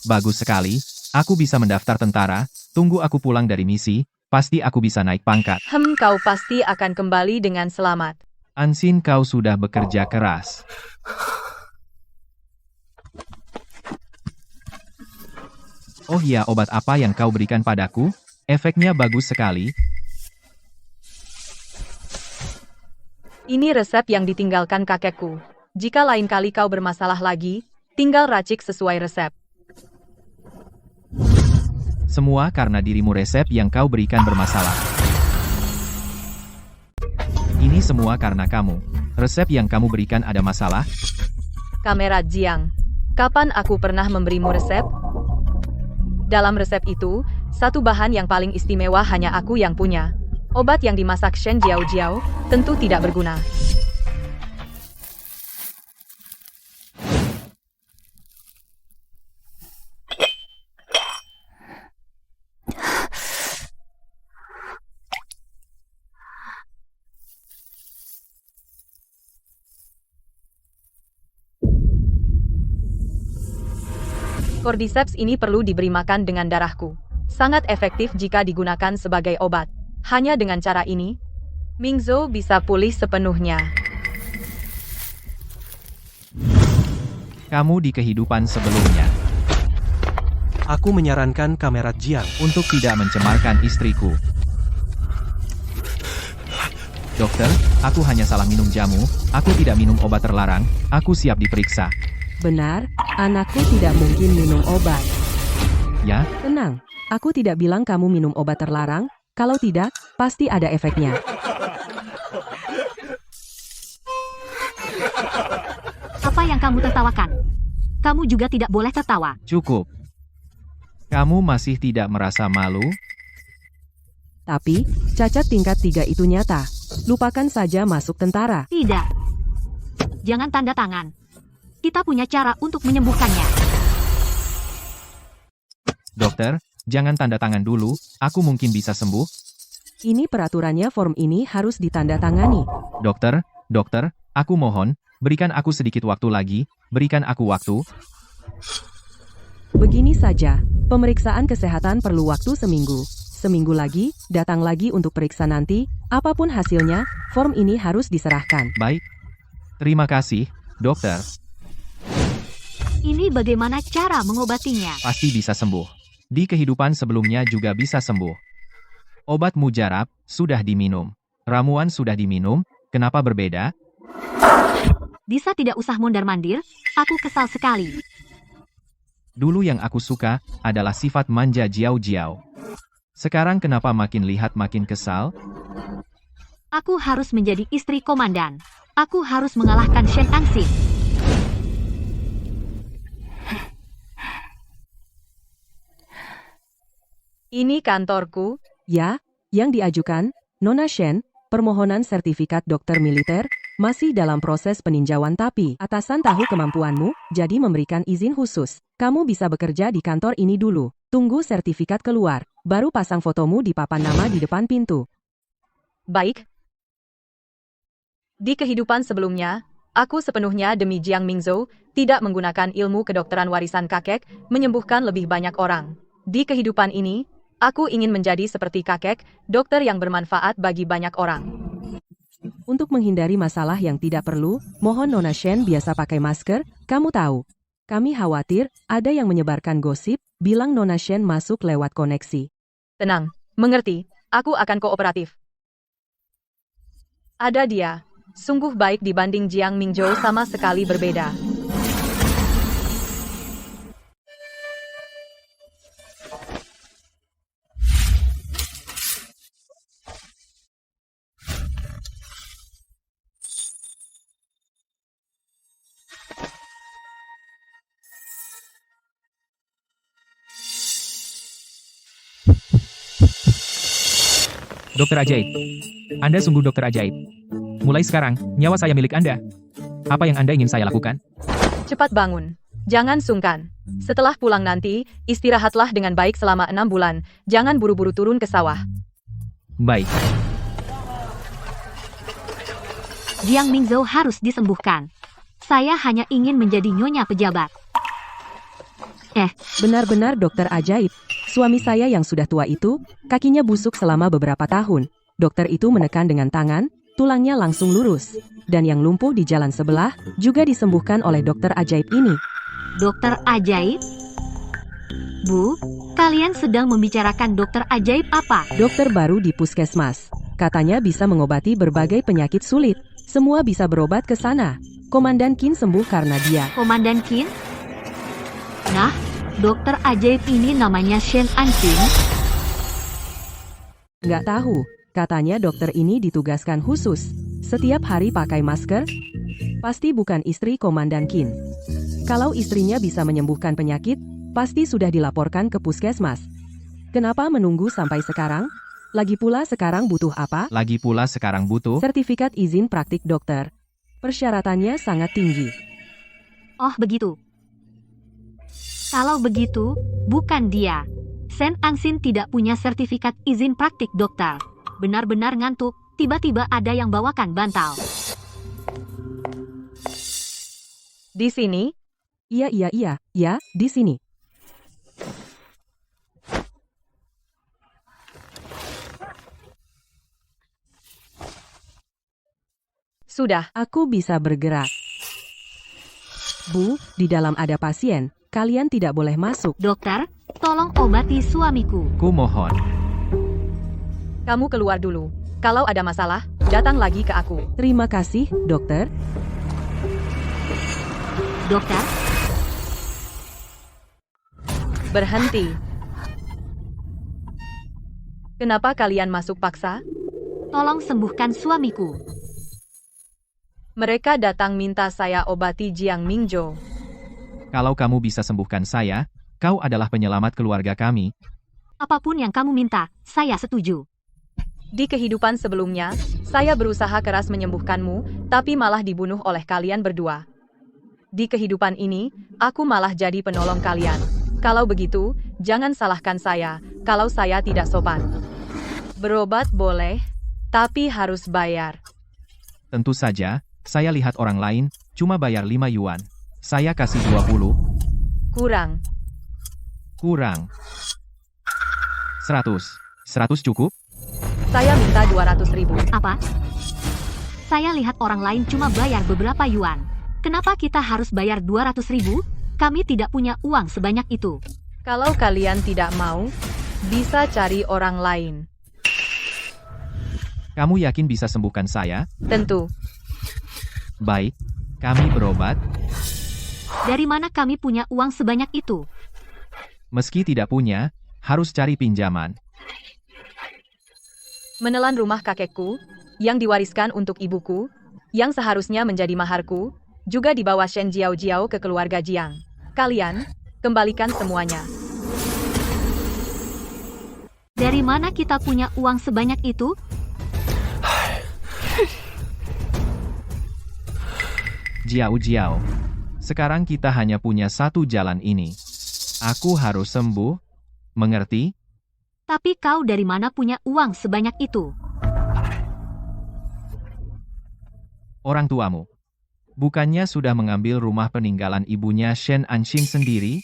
Bagus sekali, aku bisa mendaftar tentara, tunggu aku pulang dari misi, pasti aku bisa naik pangkat. Kau pasti akan kembali dengan selamat. Ansin, kau sudah bekerja keras. Oh ya, obat apa yang kau berikan padaku? Efeknya bagus sekali. Ini resep yang ditinggalkan kakekku. Jika lain kali kau bermasalah lagi, tinggal racik sesuai resep. Semua karena dirimu, resep yang kau berikan bermasalah. Ini semua karena kamu. Resep yang kamu berikan ada masalah. Kamera Jiang. Kapan aku pernah memberimu resep? Dalam resep itu, satu bahan yang paling istimewa hanya aku yang punya. Obat yang dimasak Shen Jiao tentu tidak berguna. Cordyceps ini perlu diberi makan dengan darahku. Sangat efektif jika digunakan sebagai obat. Hanya dengan cara ini, Mingzhou bisa pulih sepenuhnya. Kamu di kehidupan sebelumnya. Aku menyarankan kamera Jiang. Untuk tidak mencemarkan istriku. Dokter, aku hanya salah minum jamu, aku tidak minum obat terlarang, aku siap diperiksa. Benar, anakku tidak mungkin minum obat. Ya? Tenang, aku tidak bilang kamu minum obat terlarang, kalau tidak, pasti ada efeknya. Apa yang kamu tertawakan? Kamu juga tidak boleh tertawa. Cukup. Kamu masih tidak merasa malu? Tapi, cacat tingkat 3 itu nyata. Lupakan saja masuk tentara. Tidak. Jangan tanda tangan. Kita punya cara untuk menyembuhkannya. Dokter, jangan tanda tangan dulu, aku mungkin bisa sembuh. Ini peraturannya, form ini harus ditandatangani. Dokter, aku mohon, berikan aku sedikit waktu lagi, berikan aku waktu. Begini saja, pemeriksaan kesehatan perlu waktu seminggu. Seminggu lagi, datang lagi untuk periksa nanti, apapun hasilnya, form ini harus diserahkan. Baik. Terima kasih, dokter. Ini bagaimana cara mengobatinya? Pasti bisa sembuh. Di kehidupan sebelumnya juga bisa sembuh. Obat mujarab sudah diminum. Ramuan sudah diminum, kenapa berbeda? Bisa tidak usah mondar-mandir? Aku kesal sekali. Dulu yang aku suka adalah sifat manja Jiao. Sekarang kenapa makin lihat makin kesal? Aku harus menjadi istri komandan. Aku harus mengalahkan Shen Anxin. Ini kantorku. Ya, yang diajukan, Nona Shen, permohonan sertifikat dokter militer, Masih dalam proses peninjauan tapi atasan tahu kemampuanmu, jadi memberikan izin khusus. Kamu bisa bekerja di kantor ini dulu. Tunggu sertifikat keluar, baru pasang fotomu di papan nama di depan pintu. Baik. Di kehidupan sebelumnya, aku sepenuhnya demi Jiang Mingzhou, tidak menggunakan ilmu kedokteran warisan kakek, menyembuhkan lebih banyak orang. Di kehidupan ini, aku ingin menjadi seperti kakek, dokter yang bermanfaat bagi banyak orang. Untuk menghindari masalah yang tidak perlu, mohon Nona Shen biasa pakai masker, kamu tahu. Kami khawatir, ada yang menyebarkan gosip, bilang Nona Shen masuk lewat koneksi. Tenang, mengerti, aku akan kooperatif. Ada dia. Sungguh baik dibanding Jiang Mingzhou sama sekali berbeda. Dokter ajaib. Anda sungguh dokter ajaib. Mulai sekarang, nyawa saya milik Anda. Apa yang Anda ingin saya lakukan? Cepat bangun. Jangan sungkan. Setelah pulang nanti, istirahatlah dengan baik selama 6 bulan. Jangan buru-buru turun ke sawah. Baik. Jiang Mingzhou harus disembuhkan. Saya hanya ingin menjadi nyonya pejabat. Benar-benar dokter ajaib. Suami saya yang sudah tua itu, kakinya busuk selama beberapa tahun. Dokter itu menekan dengan tangan, tulangnya langsung lurus. Dan yang lumpuh di jalan sebelah, juga disembuhkan oleh dokter ajaib ini. Dokter ajaib? Bu, kalian sedang membicarakan dokter ajaib apa? Dokter baru di puskesmas. Katanya bisa mengobati berbagai penyakit sulit. Semua bisa berobat ke sana. Komandan Qin sembuh karena dia. Komandan Qin? Nah, dokter ajaib ini namanya Shen Anjin. Nggak tahu, katanya dokter ini ditugaskan khusus. Setiap hari pakai masker? Pasti bukan istri Komandan Qin. Kalau istrinya bisa menyembuhkan penyakit, pasti sudah dilaporkan ke puskesmas. Kenapa menunggu sampai sekarang? Lagi pula sekarang butuh apa? Sertifikat izin praktik dokter. Persyaratannya sangat tinggi. Oh begitu. Kalau begitu, bukan dia. Shen Anjin tidak punya sertifikat izin praktik dokter. Benar-benar ngantuk, tiba-tiba ada yang bawakan bantal. Di sini? Iya, di sini. Sudah. Aku bisa bergerak. Bu, di dalam ada pasien. Kalian tidak boleh masuk. Dokter, tolong obati suamiku. Kumohon. Kamu keluar dulu. Kalau ada masalah, datang lagi ke aku. Terima kasih, dokter. Dokter, Berhenti. Kenapa kalian masuk paksa? tolong sembuhkan suamiku. Mereka datang minta saya obati Jiang Mingzhou. Kalau kamu bisa sembuhkan saya, kau adalah penyelamat keluarga kami. Apapun yang kamu minta, saya setuju. Di kehidupan sebelumnya, saya berusaha keras menyembuhkanmu, tapi malah dibunuh oleh kalian berdua. Di kehidupan ini, aku malah jadi penolong kalian. Kalau begitu, jangan salahkan saya, kalau saya tidak sopan. Berobat boleh, tapi harus bayar. Tentu saja, saya lihat orang lain, cuma bayar 5 yuan. Saya kasih 20. Kurang. Kurang. 100. 100 cukup? Saya minta 200.000. Apa? Saya lihat orang lain cuma bayar beberapa yuan. Kenapa kita harus bayar 200.000? Kami tidak punya uang sebanyak itu. Kalau kalian tidak mau, bisa cari orang lain. Kamu yakin bisa sembuhkan saya? Tentu. Baik, kami berobat. Dari mana kami punya uang sebanyak itu? Meski tidak punya, harus cari pinjaman. Menelan rumah kakekku, yang diwariskan untuk ibuku, yang seharusnya menjadi maharku, juga dibawa Shen Jiao ke keluarga Jiang. Kalian, kembalikan semuanya. Dari mana kita punya uang sebanyak itu? Jiao. Sekarang kita hanya punya satu jalan ini. Aku harus sembuh, mengerti? Tapi kau dari mana punya uang sebanyak itu? Orang tuamu. Bukannya sudah mengambil rumah peninggalan ibunya Shen Anxin sendiri?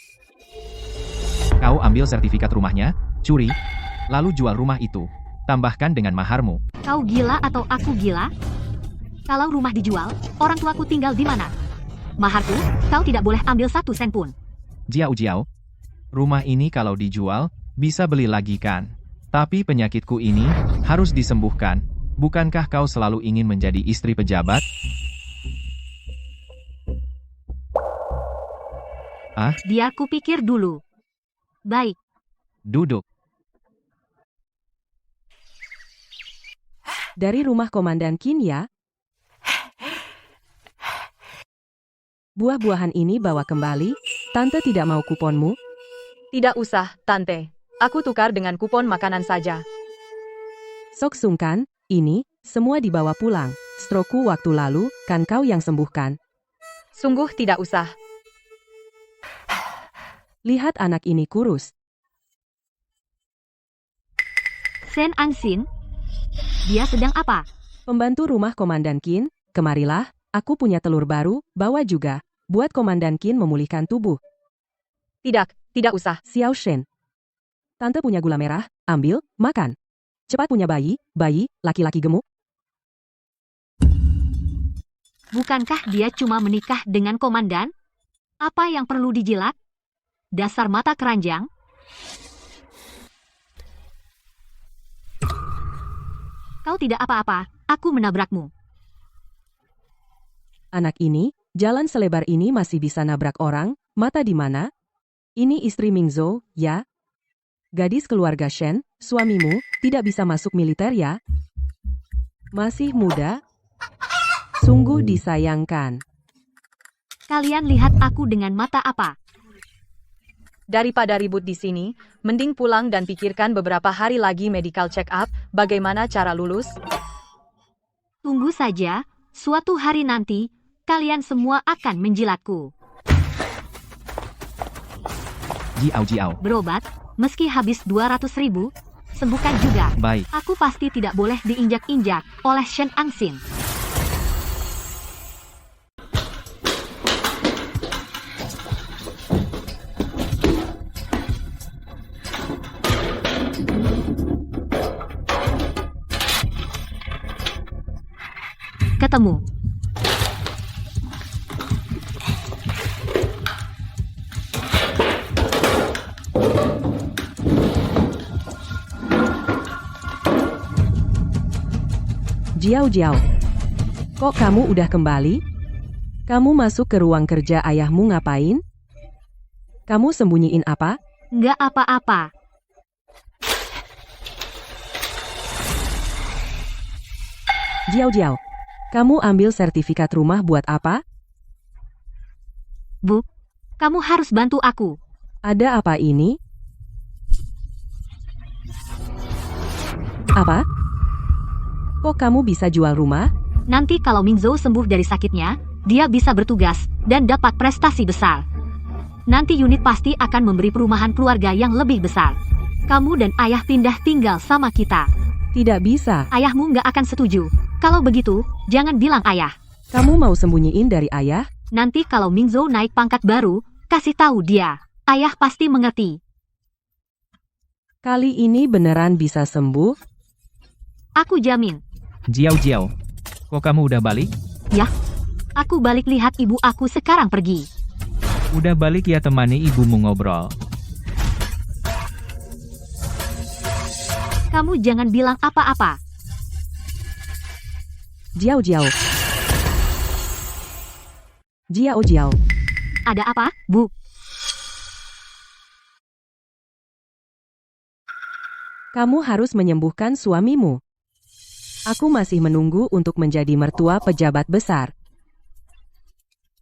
Kau ambil sertifikat rumahnya, curi, lalu jual rumah itu. Tambahkan dengan maharmu. Kau gila atau aku gila? Kalau rumah dijual, orang tuaku tinggal di mana? Maharku, kau tidak boleh ambil 1 sen pun. Jiao, rumah ini kalau dijual, bisa beli lagi kan? Tapi penyakitku ini harus disembuhkan. Bukankah kau selalu ingin menjadi istri pejabat? Biar kupikir dulu. Baik. Duduk. Dari rumah Komandan Qin ya? Buah-buahan ini bawa kembali, Tante tidak mau kuponmu? Tidak usah, Tante. Aku tukar dengan kupon makanan saja. Sok sungkan, ini, semua dibawa pulang. Stroku waktu lalu, kan kau yang sembuhkan. Sungguh tidak usah. Lihat anak ini kurus. Shen Anxin? Dia sedang apa? Pembantu rumah Komandan Qin, kemarilah, aku punya telur baru, bawa juga. Buat Komandan Qin memulihkan tubuh. Tidak usah. Xiao Shen. Tante punya gula merah, ambil, makan. Cepat punya bayi, laki-laki gemuk. Bukankah dia cuma menikah dengan komandan? Apa yang perlu dijilat? Dasar mata keranjang. Kau tidak apa-apa, aku menabrakmu. Anak ini, jalan selebar ini masih bisa nabrak orang, mata di mana? Ini istri Mingzhou, ya? Gadis keluarga Shen, suamimu, tidak bisa masuk militer ya? Masih muda? Sungguh disayangkan. Kalian lihat aku dengan mata apa? Daripada ribut di sini, mending pulang dan pikirkan beberapa hari lagi medical check up, bagaimana cara lulus. Tunggu saja, suatu hari nanti, kalian semua akan menjilatku. Jiao. Berobat, meski habis 200.000, sembuhkan juga. Baik. Aku pasti tidak boleh diinjak-injak oleh Shen Anxin. Ketemu. Jiao. Kok kamu udah kembali? Kamu masuk ke ruang kerja ayahmu ngapain? Kamu sembunyiin apa? Nggak apa-apa. Jiao. Kamu ambil sertifikat rumah buat apa? Bu, kamu harus bantu aku. Ada apa ini? Apa? Kok kamu bisa jual rumah? Nanti kalau Mingzhou sembuh dari sakitnya, dia bisa bertugas dan dapat prestasi besar. Nanti unit pasti akan memberi perumahan keluarga yang lebih besar. Kamu dan ayah pindah tinggal sama kita. Tidak bisa. Ayahmu nggak akan setuju. Kalau begitu, jangan bilang ayah. Kamu mau sembunyiin dari ayah? Nanti kalau Mingzhou naik pangkat baru, kasih tahu dia. Ayah pasti mengerti. Kali ini beneran bisa sembuh? Aku jamin. Jiao. Kok kamu udah balik? Ya, aku balik lihat ibu aku sekarang pergi. Udah balik ya, temani ibumu ngobrol. Kamu jangan bilang apa-apa. Jiao. Ada apa, Bu? Kamu harus menyembuhkan suamimu. Aku masih menunggu untuk menjadi mertua pejabat besar.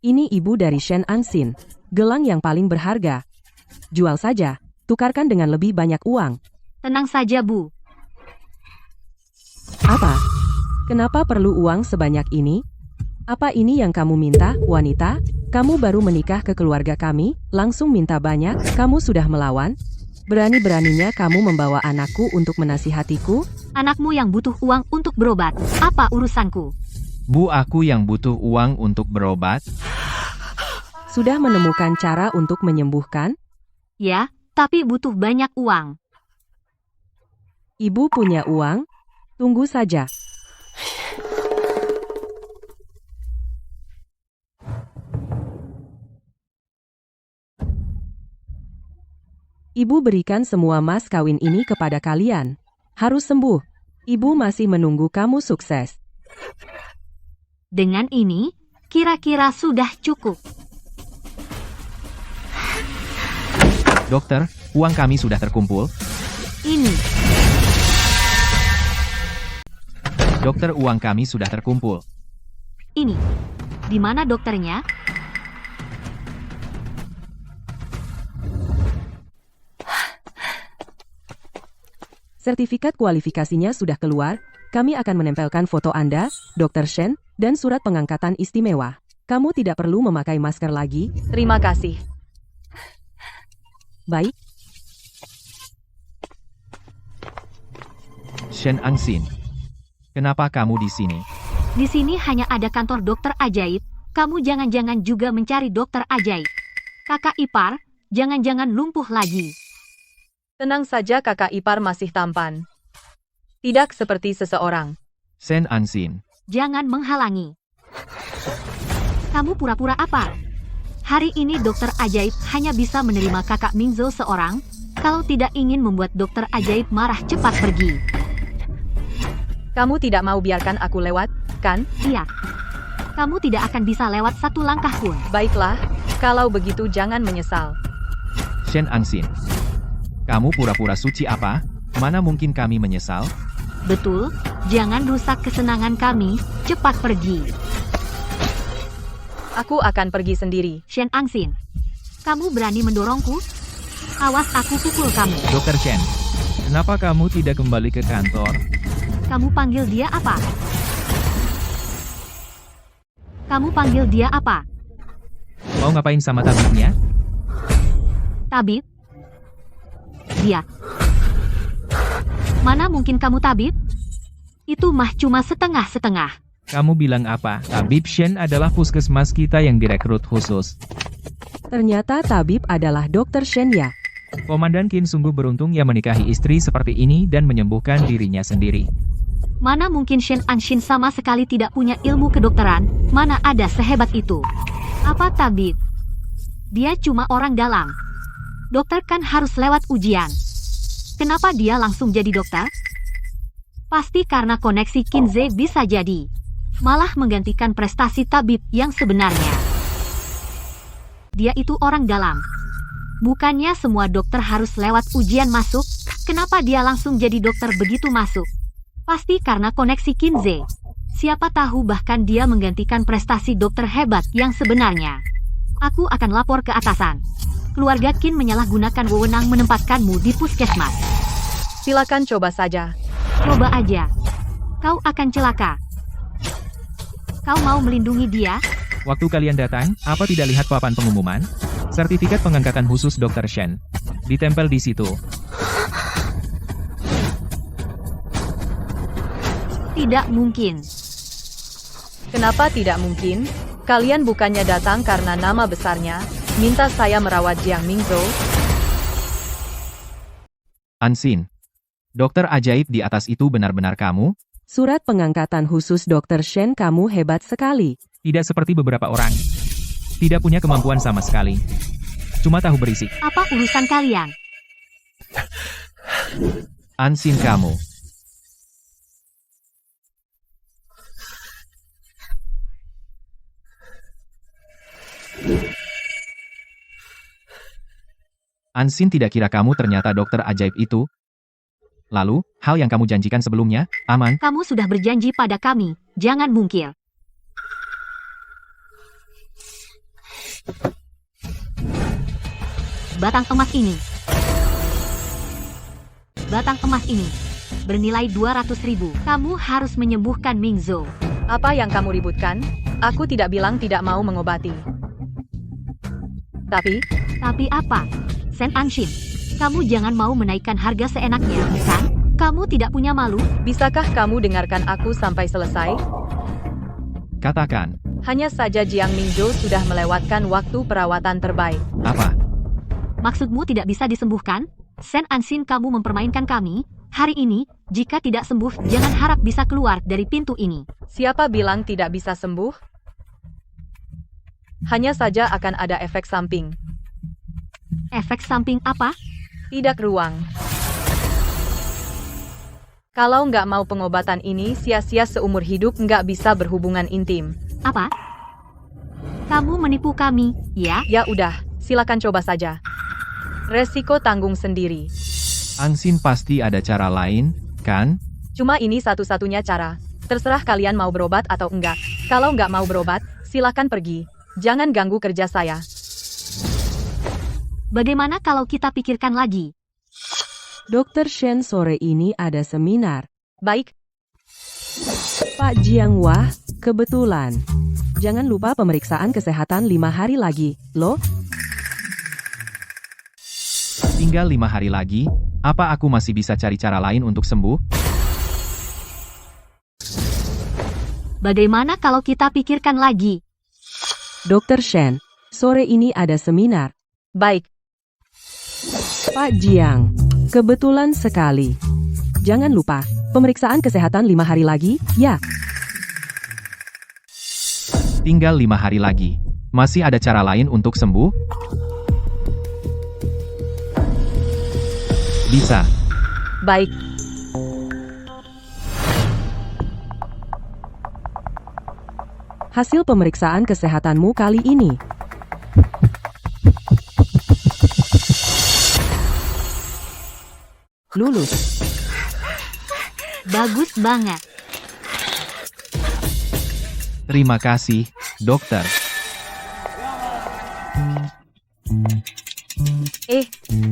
Ini ibu dari Shen Anxin, gelang yang paling berharga. Jual saja, tukarkan dengan lebih banyak uang. Tenang saja, Bu. Apa? Kenapa perlu uang sebanyak ini? Apa ini yang kamu minta, wanita? Kamu baru menikah ke keluarga kami, langsung minta banyak, kamu sudah melawan? Berani-beraninya kamu membawa anakku untuk menasihatiku? Anakmu yang butuh uang untuk berobat. Apa urusanku? Bu, aku yang butuh uang untuk berobat. Sudah menemukan cara untuk menyembuhkan? Ya, tapi butuh banyak uang. Ibu punya uang? Tunggu saja. Ibu berikan semua mas kawin ini kepada kalian. Harus sembuh. Ibu masih menunggu kamu sukses. Dengan ini, kira-kira sudah cukup. Dokter, uang kami sudah terkumpul. Ini, Dokter, uang kami sudah terkumpul. ini. Di mana dokternya? Sertifikat kualifikasinya sudah keluar. Kami akan menempelkan foto Anda, Dr. Shen, dan surat pengangkatan istimewa. Kamu tidak perlu memakai masker lagi. Terima kasih. Baik, Shen Angxin. Kenapa kamu di sini? Di sini hanya ada kantor dokter ajaib. Kamu jangan-jangan juga mencari dokter ajaib. Kakak ipar, jangan-jangan lumpuh lagi. Tenang saja, kakak ipar masih tampan. Tidak seperti seseorang. Shen Angxin. Jangan menghalangi. Kamu pura-pura apa? Hari ini dokter ajaib hanya bisa menerima kakak Mingzhou seorang. Kalau tidak ingin membuat dokter ajaib marah, cepat pergi. Kamu tidak mau biarkan aku lewat, kan? Iya. Kamu tidak akan bisa lewat satu langkah pun. Baiklah, kalau begitu jangan menyesal. Shen Angxin. Kamu pura-pura suci apa? Mana mungkin kami menyesal? Betul, jangan rusak kesenangan kami, cepat pergi. Aku akan pergi sendiri. Shen Angxin, kamu berani mendorongku? Awas aku pukul kamu. Dokter Shen, kenapa kamu tidak kembali ke kantor? Kamu panggil dia apa? Kamu panggil dia apa? Mau ngapain sama tabibnya? Tabib? Dia. Mana mungkin kamu tabib? Itu mah cuma setengah-setengah. Kamu bilang apa? Tabib Shen adalah puskesmas kita yang direkrut khusus. ternyata tabib adalah Dr. Shen ya. Komandan Qin sungguh beruntung yang menikahi istri seperti ini dan menyembuhkan dirinya sendiri. Mana mungkin Shen Anshin sama sekali tidak punya ilmu kedokteran, mana ada sehebat itu. Apa tabib? Dia cuma orang dalam. Dokter kan harus lewat ujian. Kenapa dia langsung jadi dokter? Pasti karena koneksi Qinze bisa jadi. Malah menggantikan prestasi tabib yang sebenarnya. Dia itu orang dalam. Bukannya semua dokter harus lewat ujian masuk, kenapa dia langsung jadi dokter begitu masuk? Pasti karena koneksi Qinze. Siapa tahu bahkan dia menggantikan prestasi dokter hebat yang sebenarnya. Aku akan lapor ke atasan. Keluarga Qin menyalahgunakan wewenang menempatkanmu di puskesmas. Silakan coba saja. Coba aja. Kau akan celaka. Kau mau melindungi dia? Waktu kalian datang, apa tidak lihat papan pengumuman? Sertifikat pengangkatan khusus Dr. Shen. Ditempel di situ. Tidak mungkin. Kenapa tidak mungkin? Kalian bukannya datang karena nama besarnya, minta saya merawat Jiang Mingzhou? Ansin. Dokter ajaib di atas itu benar-benar kamu? Surat pengangkatan khusus Dr. Shen, kamu hebat sekali. Tidak seperti beberapa orang. Tidak punya kemampuan sama sekali. Cuma tahu berisik. Apa urusan kalian? Ansin kamu. Ansin tidak kira kamu ternyata dokter ajaib itu. Lalu, hal yang kamu janjikan sebelumnya, aman? Kamu sudah berjanji pada kami, jangan mungkir. Batang emas ini. Batang emas ini. Bernilai 200.000. Kamu harus menyembuhkan Mingzhou. Apa yang kamu ributkan? Aku tidak bilang tidak mau mengobati. Tapi apa? Sen Anshin, kamu jangan mau menaikkan harga seenaknya, kan? Kamu tidak punya malu? Bisakah kamu dengarkan aku sampai selesai? Katakan, Hanya saja Jiang Mingzhou sudah melewatkan waktu perawatan terbaik. apa? Maksudmu tidak bisa disembuhkan? Sen Anshin, kamu mempermainkan kami. Hari ini, jika tidak sembuh, jangan harap bisa keluar dari pintu ini. Siapa bilang tidak bisa sembuh? Hanya saja akan ada efek samping. Efek samping apa? Tidak ruang. Kalau nggak mau pengobatan ini, sia-sia seumur hidup nggak bisa berhubungan intim. Apa? Kamu menipu kami, ya? Ya udah, silakan coba saja. Resiko tanggung sendiri. Anshin pasti ada cara lain, kan? Cuma ini satu-satunya cara. Terserah kalian mau berobat atau enggak. Kalau nggak mau berobat, silakan pergi. Jangan ganggu kerja saya. Bagaimana kalau kita pikirkan lagi? Dokter Shen, sore ini ada seminar. Baik, Pak Jiang, wah, kebetulan. Jangan lupa pemeriksaan kesehatan 5 hari lagi, loh. Tinggal 5 hari lagi, apa aku masih bisa cari cara lain untuk sembuh? Bagaimana kalau kita pikirkan lagi? Dokter Shen, sore ini ada seminar. baik. Pak Jiang, kebetulan sekali. Jangan lupa, pemeriksaan kesehatan 5 hari lagi, ya. Tinggal 5 hari lagi. Masih ada cara lain untuk sembuh? Bisa. Baik. Hasil pemeriksaan kesehatanmu kali ini. Lulus. Bagus banget. Terima kasih, dokter.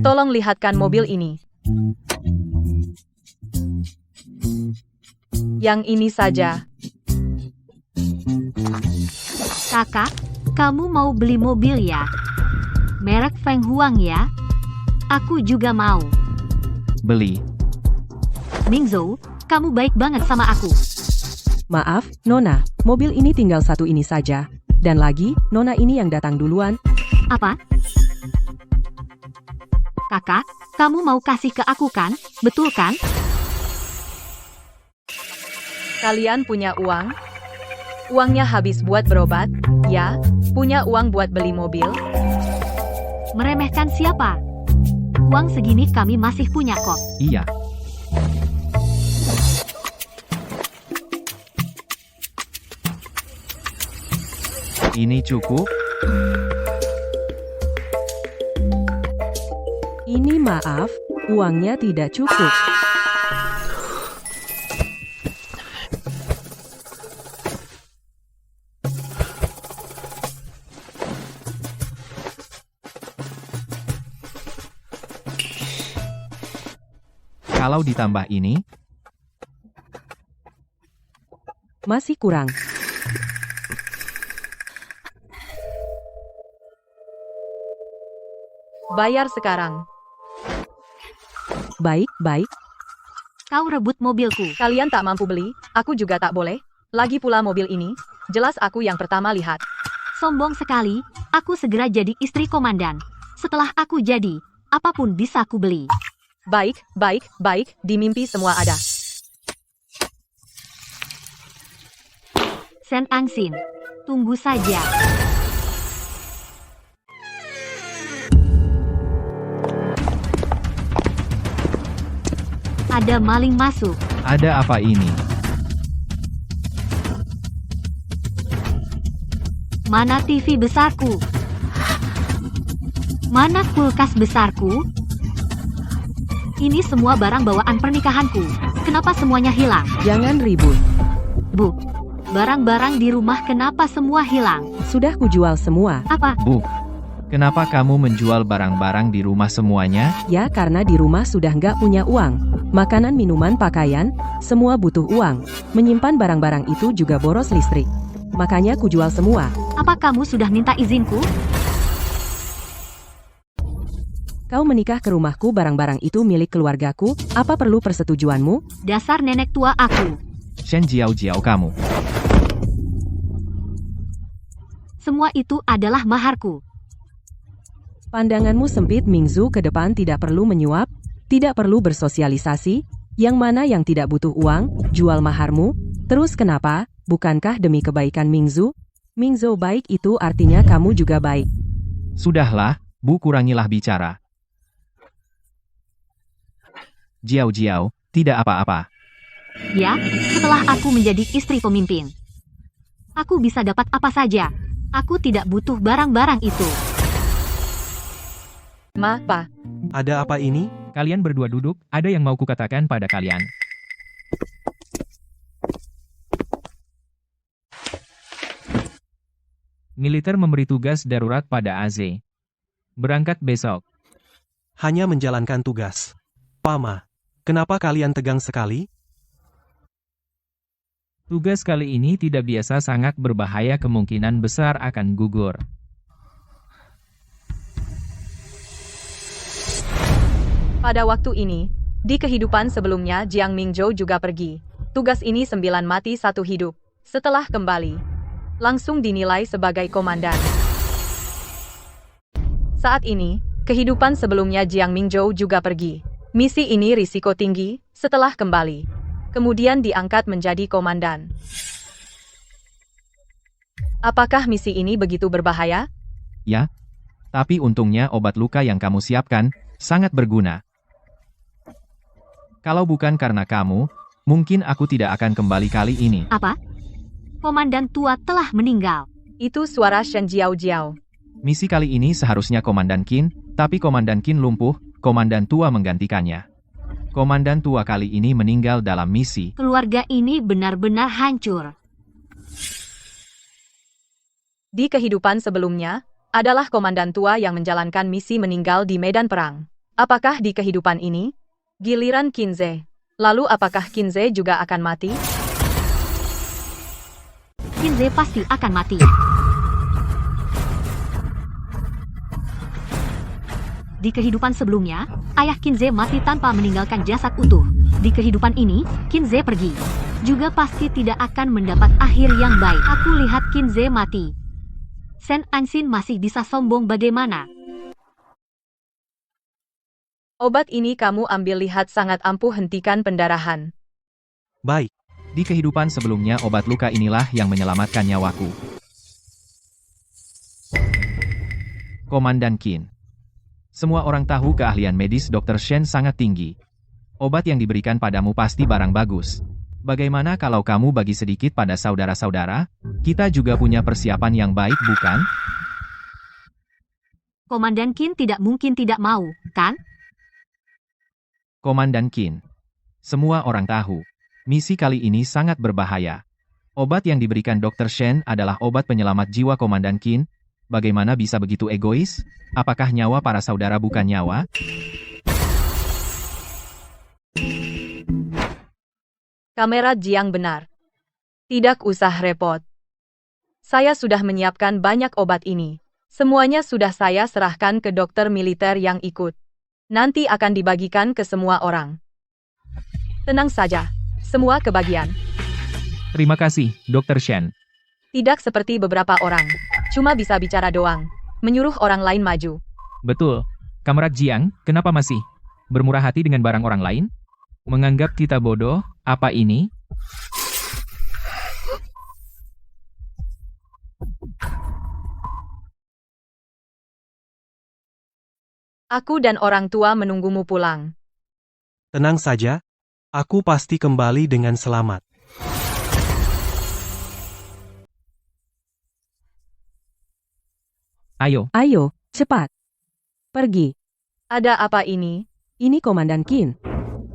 Tolong lihatkan mobil ini. Yang ini saja. Kakak, kamu mau beli mobil ya? Merek Feng Huang ya? Aku juga mau. Beli. Mingzhou, kamu baik banget sama aku. Maaf, Nona, mobil ini tinggal satu ini saja. Dan lagi, Nona ini yang datang duluan. Apa? Kakak, kamu mau kasih ke aku kan? Betul kan? Kalian punya uang? Uangnya habis buat berobat? Ya, punya uang buat beli mobil? Meremehkan siapa? Uang segini kami masih punya kok. Iya. Ini cukup? Ini maaf, uangnya tidak cukup. Kalau ditambah ini, Masih kurang. Bayar sekarang. Baik, baik. Kau rebut mobilku. Kalian tak mampu beli, aku juga tak boleh. Lagi pula mobil ini, jelas aku yang pertama lihat. Sombong sekali, aku segera jadi istri komandan. Setelah aku jadi, apapun bisa aku beli. Baik, baik, baik, di mimpi semua ada. Sen Angsin, tunggu saja. Ada maling masuk. ada apa ini? Mana TV besarku? Mana kulkas besarku? Ini semua barang bawaan pernikahanku. Kenapa semuanya hilang? Jangan ribut. Bu, barang-barang di rumah kenapa semua hilang? Sudah kujual semua. Apa? Bu, kenapa kamu menjual barang-barang di rumah semuanya? Ya, karena di rumah sudah nggak punya uang. Makanan, minuman, pakaian, semua butuh uang. Menyimpan barang-barang itu juga boros listrik. makanya ku jual semua. Apa kamu sudah minta izinku? Kau menikah ke rumahku, barang-barang itu milik keluargaku, apa perlu persetujuanmu? Dasar nenek tua aku. Shen Jiao kamu. Semua itu adalah maharku. Pandanganmu sempit Mingzu, ke depan tidak perlu menyuap, tidak perlu bersosialisasi, yang mana yang tidak butuh uang, jual maharmu. Terus kenapa, bukankah demi kebaikan Mingzu? Mingzu baik itu artinya kamu juga baik. Sudahlah, Bu, kurangilah bicara. Jiao, tidak apa-apa. Ya, setelah aku menjadi istri pemimpin, aku bisa dapat apa saja. Aku tidak butuh barang-barang itu. Ma, Pa. Ada apa ini? Kalian berdua duduk, ada yang mau kukatakan pada kalian. Militer memberi tugas darurat pada AZ. Berangkat besok. Hanya menjalankan tugas. Pama, kenapa kalian tegang sekali? Tugas kali ini tidak biasa, sangat berbahaya, kemungkinan besar akan gugur. Pada waktu ini, di kehidupan sebelumnya Jiang Mingzhou juga pergi. Tugas ini 9 mati 1 hidup. Setelah kembali, langsung dinilai sebagai komandan. Saat ini, kehidupan sebelumnya Jiang Mingzhou juga pergi. Misi ini risiko tinggi, setelah kembali. Kemudian diangkat menjadi komandan. Apakah misi ini begitu berbahaya? Ya, tapi untungnya obat luka yang kamu siapkan sangat berguna. Kalau bukan karena kamu, mungkin aku tidak akan kembali kali ini. Apa? Komandan tua telah meninggal. Itu suara Shen Jiao. Misi kali ini seharusnya Komandan Qin, tapi Komandan Qin lumpuh, Komandan tua menggantikannya. Komandan tua kali ini meninggal dalam misi. Keluarga ini benar-benar hancur. Di kehidupan sebelumnya, adalah komandan tua yang menjalankan misi meninggal di medan perang. Apakah di kehidupan ini, giliran Qinze? Lalu apakah Qinze juga akan mati? Qinze pasti akan mati. Di kehidupan sebelumnya, ayah Qinze mati tanpa meninggalkan jasad utuh. Di kehidupan ini, Qinze pergi. Juga pasti tidak akan mendapat akhir yang baik. Aku lihat Qinze mati. Shen Anjin masih bisa sombong bagaimana? Obat ini kamu ambil, lihat sangat ampuh, hentikan pendarahan. Baik. Di kehidupan sebelumnya obat luka inilah yang menyelamatkan nyawaku. Komandan Qin. Semua orang tahu keahlian medis Dr. Shen sangat tinggi. Obat yang diberikan padamu pasti barang bagus. Bagaimana kalau kamu bagi sedikit pada saudara-saudara? Kita juga punya persiapan yang baik, bukan? Komandan Qin tidak mungkin tidak mau, kan? Komandan Qin. Semua orang tahu. Misi kali ini sangat berbahaya. Obat yang diberikan Dr. Shen adalah obat penyelamat jiwa Komandan Qin. Bagaimana bisa begitu egois? Apakah nyawa para saudara bukan nyawa? Kamera Jiang benar. Tidak usah repot. Saya sudah menyiapkan banyak obat ini. Semuanya sudah saya serahkan ke dokter militer yang ikut. Nanti akan dibagikan ke semua orang. Tenang saja, semua kebagian. Terima kasih, Dr. Shen. Tidak seperti beberapa orang. Cuma bisa bicara doang. Menyuruh orang lain maju. Betul. Kamerad Jiang, kenapa masih bermurah hati dengan barang orang lain? Menganggap kita bodoh, apa ini? Aku dan orang tua menunggumu pulang. Tenang saja, aku pasti kembali dengan selamat. Ayo, cepat. Pergi. Ada apa ini? Ini Komandan Qin.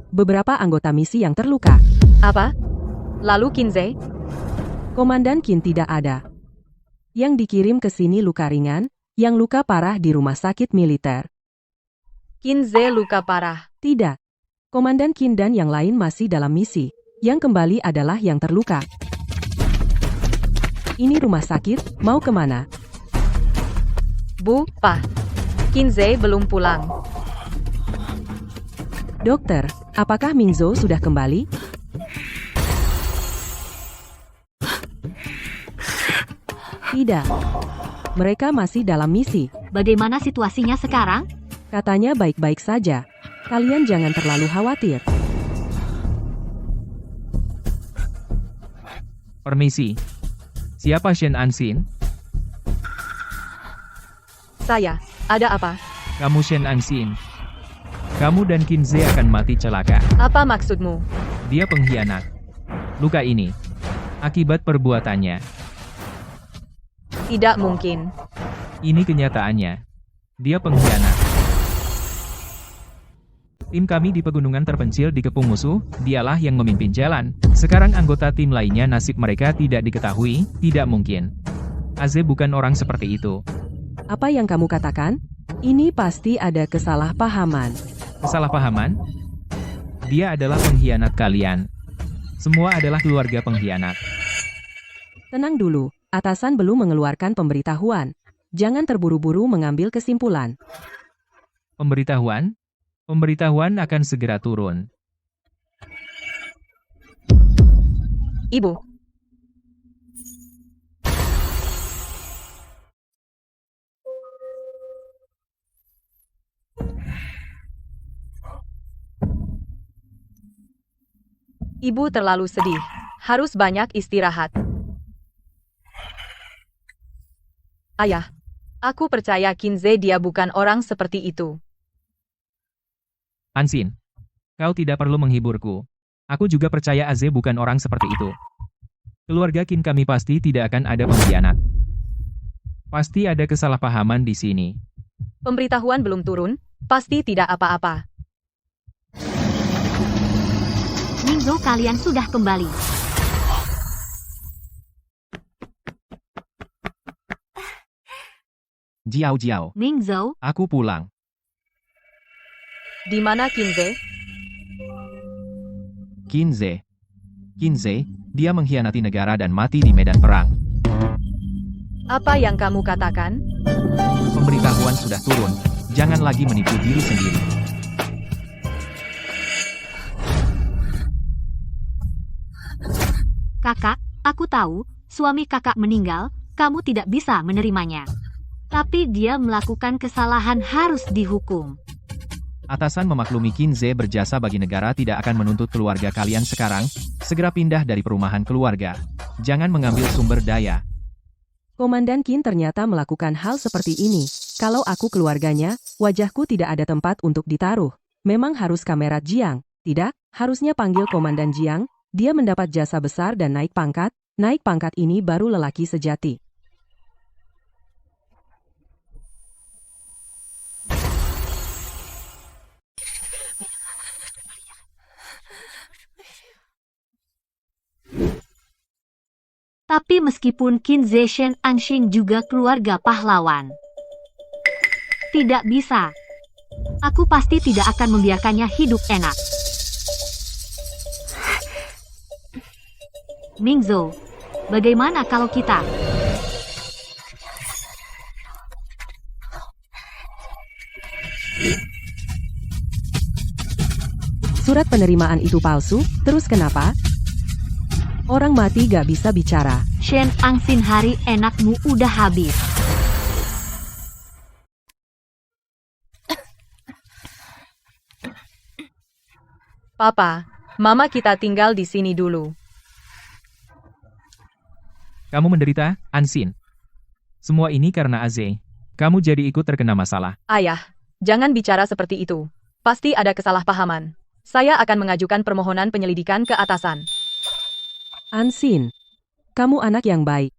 Beberapa anggota misi yang terluka. Apa? Lalu Qinze? Komandan Qin tidak ada. Yang dikirim ke sini luka ringan, yang luka parah di rumah sakit militer. Qinze luka parah. Tidak. Komandan Qin dan yang lain masih dalam misi. Yang kembali adalah yang terluka. Ini rumah sakit, mau kemana? Bu, Pa. Kinze belum pulang. Dokter, apakah Mingzhou sudah kembali? Tidak. Mereka masih dalam misi. Bagaimana situasinya sekarang? Katanya baik-baik saja. Kalian jangan terlalu khawatir. Permisi. Siapa Shen Anxin? Saya, ada apa? Kamu Shen Anxin. Kamu dan Kinze akan mati celaka. Apa maksudmu? Dia pengkhianat. Luka ini. Akibat perbuatannya. Tidak mungkin. Ini kenyataannya. Dia pengkhianat. Tim kami di pegunungan terpencil dikepung musuh, dialah yang memimpin jalan. Sekarang anggota tim lainnya nasib mereka tidak diketahui, tidak mungkin. Aze bukan orang seperti itu. Apa yang kamu katakan? Ini pasti ada kesalahpahaman. Kesalahpahaman? Dia adalah pengkhianat kalian. Semua adalah keluarga pengkhianat. Tenang dulu, atasan belum mengeluarkan pemberitahuan. Jangan terburu-buru mengambil kesimpulan. Pemberitahuan? Pemberitahuan akan segera turun. Ibu. Ibu terlalu sedih. Harus banyak istirahat. Ayah, aku percaya Kinze dia bukan orang seperti itu. Anxin, kau tidak perlu menghiburku. Aku juga percaya Aze bukan orang seperti itu. Keluarga Qin kami pasti tidak akan ada pengkhianat. Pasti ada kesalahpahaman di sini. Pemberitahuan belum turun, pasti tidak apa-apa. Mingzhou, kalian sudah kembali. Jiao, Mingzhou, aku pulang. Di mana Kinze? Kinze, dia mengkhianati negara dan mati di medan perang. Apa yang kamu katakan? Pemberitahuan sudah turun, jangan lagi menipu diri sendiri. kakak, aku tahu, suami kakak meninggal, kamu tidak bisa menerimanya. Tapi dia melakukan kesalahan harus dihukum. Atasan memaklumi Kinze berjasa bagi negara tidak akan menuntut keluarga kalian sekarang, segera pindah dari perumahan keluarga. Jangan mengambil sumber daya. Komandan Qin ternyata melakukan hal seperti ini. Kalau aku keluarganya, wajahku tidak ada tempat untuk ditaruh. Memang harus kamera Jiang. Tidak, harusnya panggil Komandan Jiang. Dia mendapat jasa besar dan naik pangkat. Naik pangkat ini baru lelaki sejati. Tapi meskipun Kinze Shen Anxin juga keluarga pahlawan, tidak bisa. Aku pasti tidak akan membiarkannya hidup enak. Mingzhou, bagaimana kalau kita... Surat penerimaan itu palsu, terus kenapa? Orang mati gak bisa bicara. Shen Anxin, hari enakmu udah habis. Papa, Mama kita tinggal di sini dulu. Kamu menderita, Anxin. Semua ini karena Aze. Kamu jadi ikut terkena masalah. Ayah, jangan bicara seperti itu. Pasti ada kesalahpahaman. Saya akan mengajukan permohonan penyelidikan ke atasan. Anxin, kamu anak yang baik.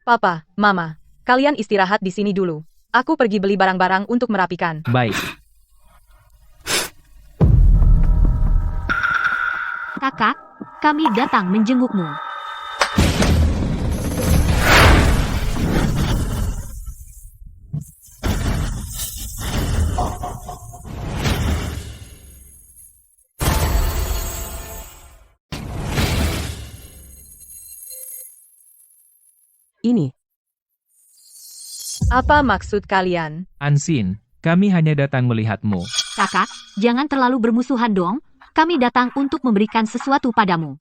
Papa, Mama, kalian istirahat di sini dulu. Aku pergi beli barang-barang untuk merapikan. Baik. Kakak, kami datang menjengukmu. ini. Apa maksud kalian? Ansin, kami hanya datang melihatmu. Kakak, jangan terlalu bermusuhan dong. Kami datang untuk memberikan sesuatu padamu.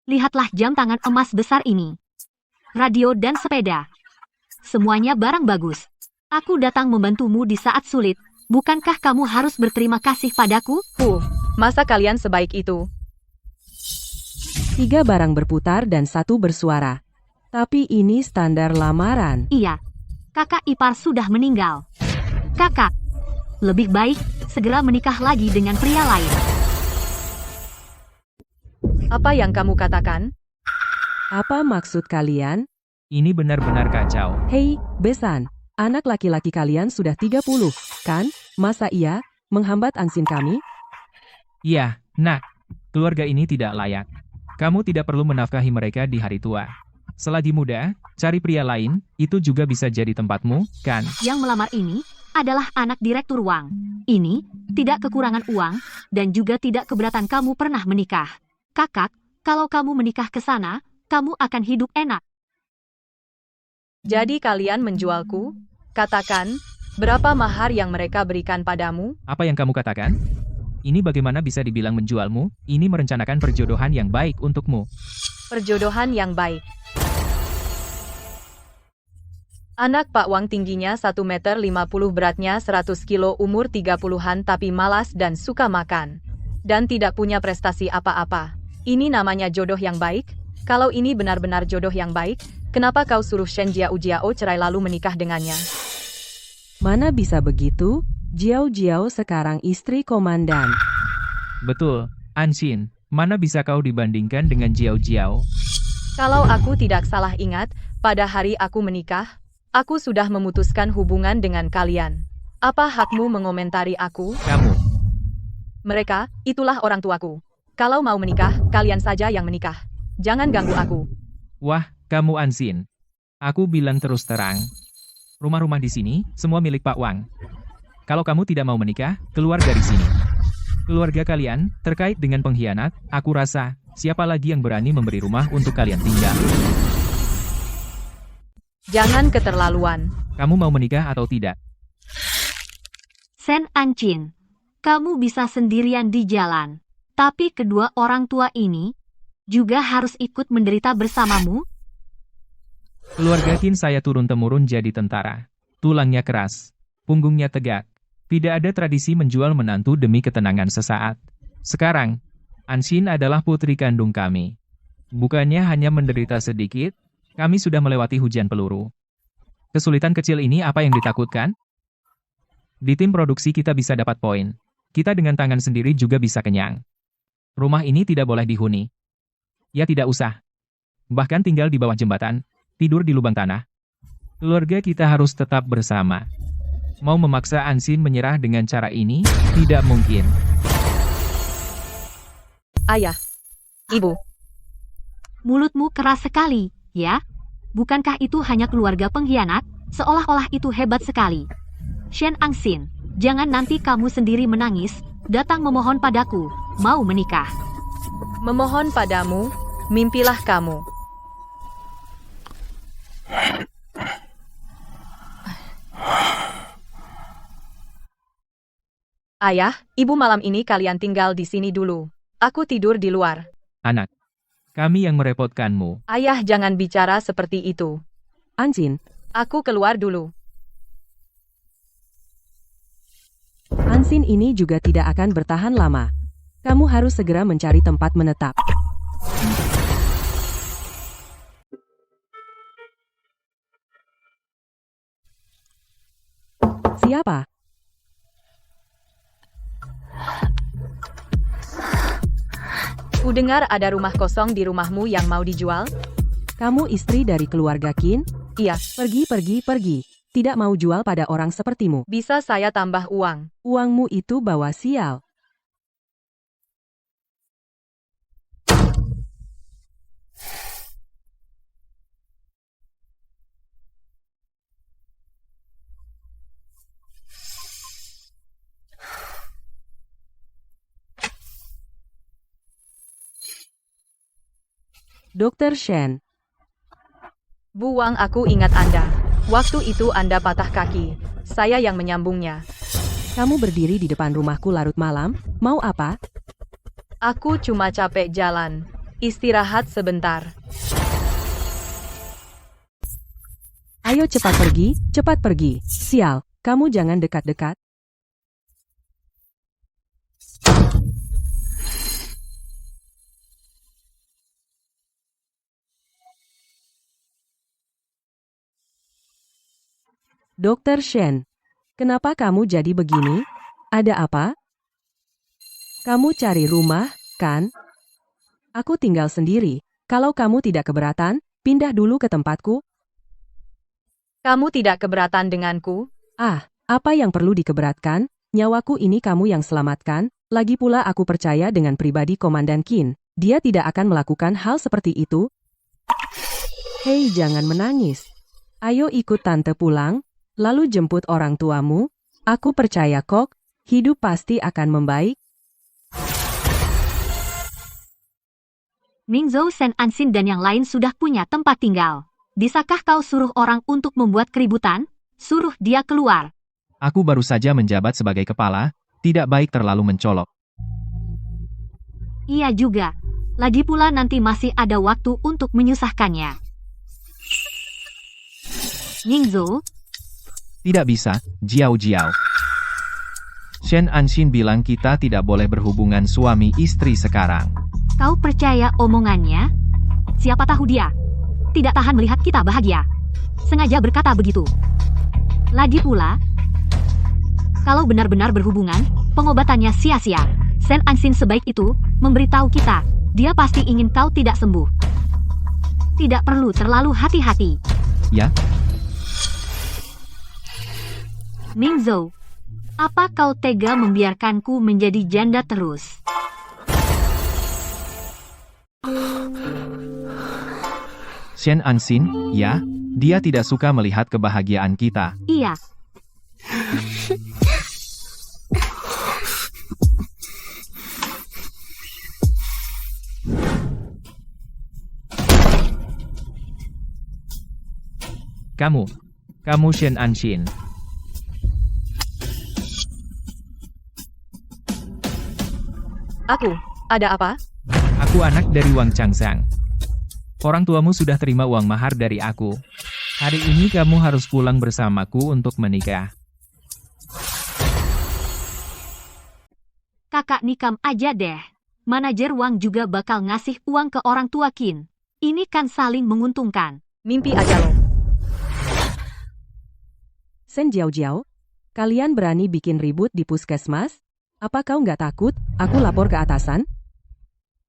Lihatlah jam tangan emas besar ini. Radio dan sepeda. Semuanya barang bagus. Aku datang membantumu di saat sulit. Bukankah kamu harus berterima kasih padaku? Masa kalian sebaik itu? 3 barang berputar dan 1 bersuara. Tapi ini standar lamaran. Iya. Kakak ipar sudah meninggal. Kakak, lebih baik segera menikah lagi dengan pria lain. Apa yang kamu katakan? Apa maksud kalian? Ini benar-benar kacau. Hei, besan. Anak laki-laki kalian sudah 30, kan? Masa iya menghambat Ansin kami? Iya, nak. Keluarga ini tidak layak. Kamu tidak perlu menafkahi mereka di hari tua. Selagi muda, cari pria lain, itu juga bisa jadi tempatmu, kan? Yang melamar ini adalah anak direktur Wang. Ini tidak kekurangan uang dan juga tidak keberatan kamu pernah menikah. Kakak, kalau kamu menikah ke sana, kamu akan hidup enak. Jadi kalian menjualku? Katakan, berapa mahar yang mereka berikan padamu? Apa yang kamu katakan? Ini bagaimana bisa dibilang menjualmu? Ini merencanakan perjodohan yang baik untukmu. Perjodohan yang baik. Anak Pak Wang tingginya 1 meter 50, beratnya 100 kilo, umur 30-an tapi malas dan suka makan. Dan tidak punya prestasi apa-apa. Ini namanya jodoh yang baik? Kalau ini benar-benar jodoh yang baik, kenapa kau suruh Shen Jiao cerai lalu menikah dengannya? Mana bisa begitu? Jiao sekarang istri komandan. Betul, Ansin. Mana bisa kau dibandingkan dengan Jiao? Kalau aku tidak salah ingat, pada hari aku menikah, aku sudah memutuskan hubungan dengan kalian. Apa hakmu mengomentari aku? Kamu. Mereka, itulah orang tuaku. Kalau mau menikah, kalian saja yang menikah. Jangan ganggu aku. Wah, kamu Ansin. Aku bilang terus terang. Rumah-rumah di sini, semua milik Pak Wang. Kalau kamu tidak mau menikah, keluar dari sini. Keluarga kalian, terkait dengan pengkhianat, aku rasa, siapa lagi yang berani memberi rumah untuk kalian tinggal? Jangan keterlaluan. Kamu mau menikah atau tidak? Sen Ancin, kamu bisa sendirian di jalan. Tapi kedua orang tua ini juga harus ikut menderita bersamamu? Keluarga Qin saya turun-temurun jadi tentara. Tulangnya keras, punggungnya tegak. Tidak ada tradisi menjual menantu demi ketenangan sesaat. Sekarang, Ansin adalah putri kandung kami. Bukannya hanya menderita sedikit, kami sudah melewati hujan peluru. Kesulitan kecil ini apa yang ditakutkan? Di tim produksi kita bisa dapat poin. Kita dengan tangan sendiri juga bisa kenyang. Rumah ini tidak boleh dihuni. Ya tidak usah. Bahkan tinggal di bawah jembatan, tidur di lubang tanah. Keluarga kita harus tetap bersama. Mau memaksa Ansin menyerah dengan cara ini, tidak mungkin. Ayah. Ibu. Mulutmu keras sekali, ya? Bukankah itu hanya keluarga pengkhianat? Seolah-olah itu hebat sekali. Shen Angsin, jangan nanti kamu sendiri menangis, datang memohon padaku, mau menikah. Memohon padamu, mimpilah kamu. Ayah, ibu malam ini kalian tinggal di sini dulu. Aku tidur di luar. Anak, kami yang merepotkanmu. Ayah jangan bicara seperti itu. Ansin, Aku keluar dulu. Ansin ini juga tidak akan bertahan lama. Kamu harus segera mencari tempat menetap. Siapa? Kudengar ada rumah kosong di rumahmu yang mau dijual? Kamu istri dari keluarga Qin? Iya. Pergi. Tidak mau jual pada orang sepertimu. Bisa saya tambah uang? Uangmu itu bawa sial. Dr. Shen. Buang, aku ingat Anda. Waktu itu Anda patah kaki. Saya yang menyambungnya. Kamu berdiri di depan rumahku larut malam, mau apa? Aku cuma capek jalan. Istirahat sebentar. Ayo cepat pergi. Sial, kamu jangan dekat-dekat. Dokter Shen, kenapa kamu jadi begini? Ada apa? Kamu cari rumah, kan? Aku tinggal sendiri. Kalau kamu tidak keberatan, pindah dulu ke tempatku. Kamu tidak keberatan denganku? Ah, apa yang perlu dikeberatkan? Nyawaku ini kamu yang selamatkan. Lagi pula aku percaya dengan pribadi Komandan Qin. Dia tidak akan melakukan hal seperti itu. Hei, jangan menangis. Ayo ikut tante pulang, lalu jemput orang tuamu. Aku percaya kok, hidup pasti akan membaik. Mingzhou, Shen Anxin dan yang lain sudah punya tempat tinggal. Bisakah kau suruh orang untuk membuat keributan? Suruh dia keluar. Aku baru saja menjabat sebagai kepala, tidak baik terlalu mencolok. Iya juga. Lagi pula nanti masih ada waktu untuk menyusahkannya. Mingzhou, Tidak bisa, Jiao. Shen Anxin bilang kita tidak boleh berhubungan suami istri sekarang. kau percaya omongannya? Siapa tahu dia tidak tahan melihat kita bahagia. Sengaja berkata begitu. Lagi pula, kalau benar-benar berhubungan, pengobatannya sia-sia. Shen Anxin sebaik itu memberitahu kita, dia pasti ingin kau tidak sembuh. Tidak perlu terlalu hati-hati. Ya, Mingzhou, apa kau tega membiarkanku menjadi janda terus? Shen Anxin, ya, dia tidak suka melihat kebahagiaan kita. Iya. Kamu Shen Anxin. Aku, ada apa? Aku anak dari Wang Changsang. Orang tuamu sudah terima uang mahar dari aku. Hari ini kamu harus pulang bersamaku untuk menikah. Kakak nikam aja deh. Manajer Wang juga bakal ngasih uang ke orang tua Qin. Ini kan saling menguntungkan. Mimpi aja lo. Shen Jiao, kalian berani bikin ribut di puskesmas? Apa kau nggak takut? Aku lapor ke atasan.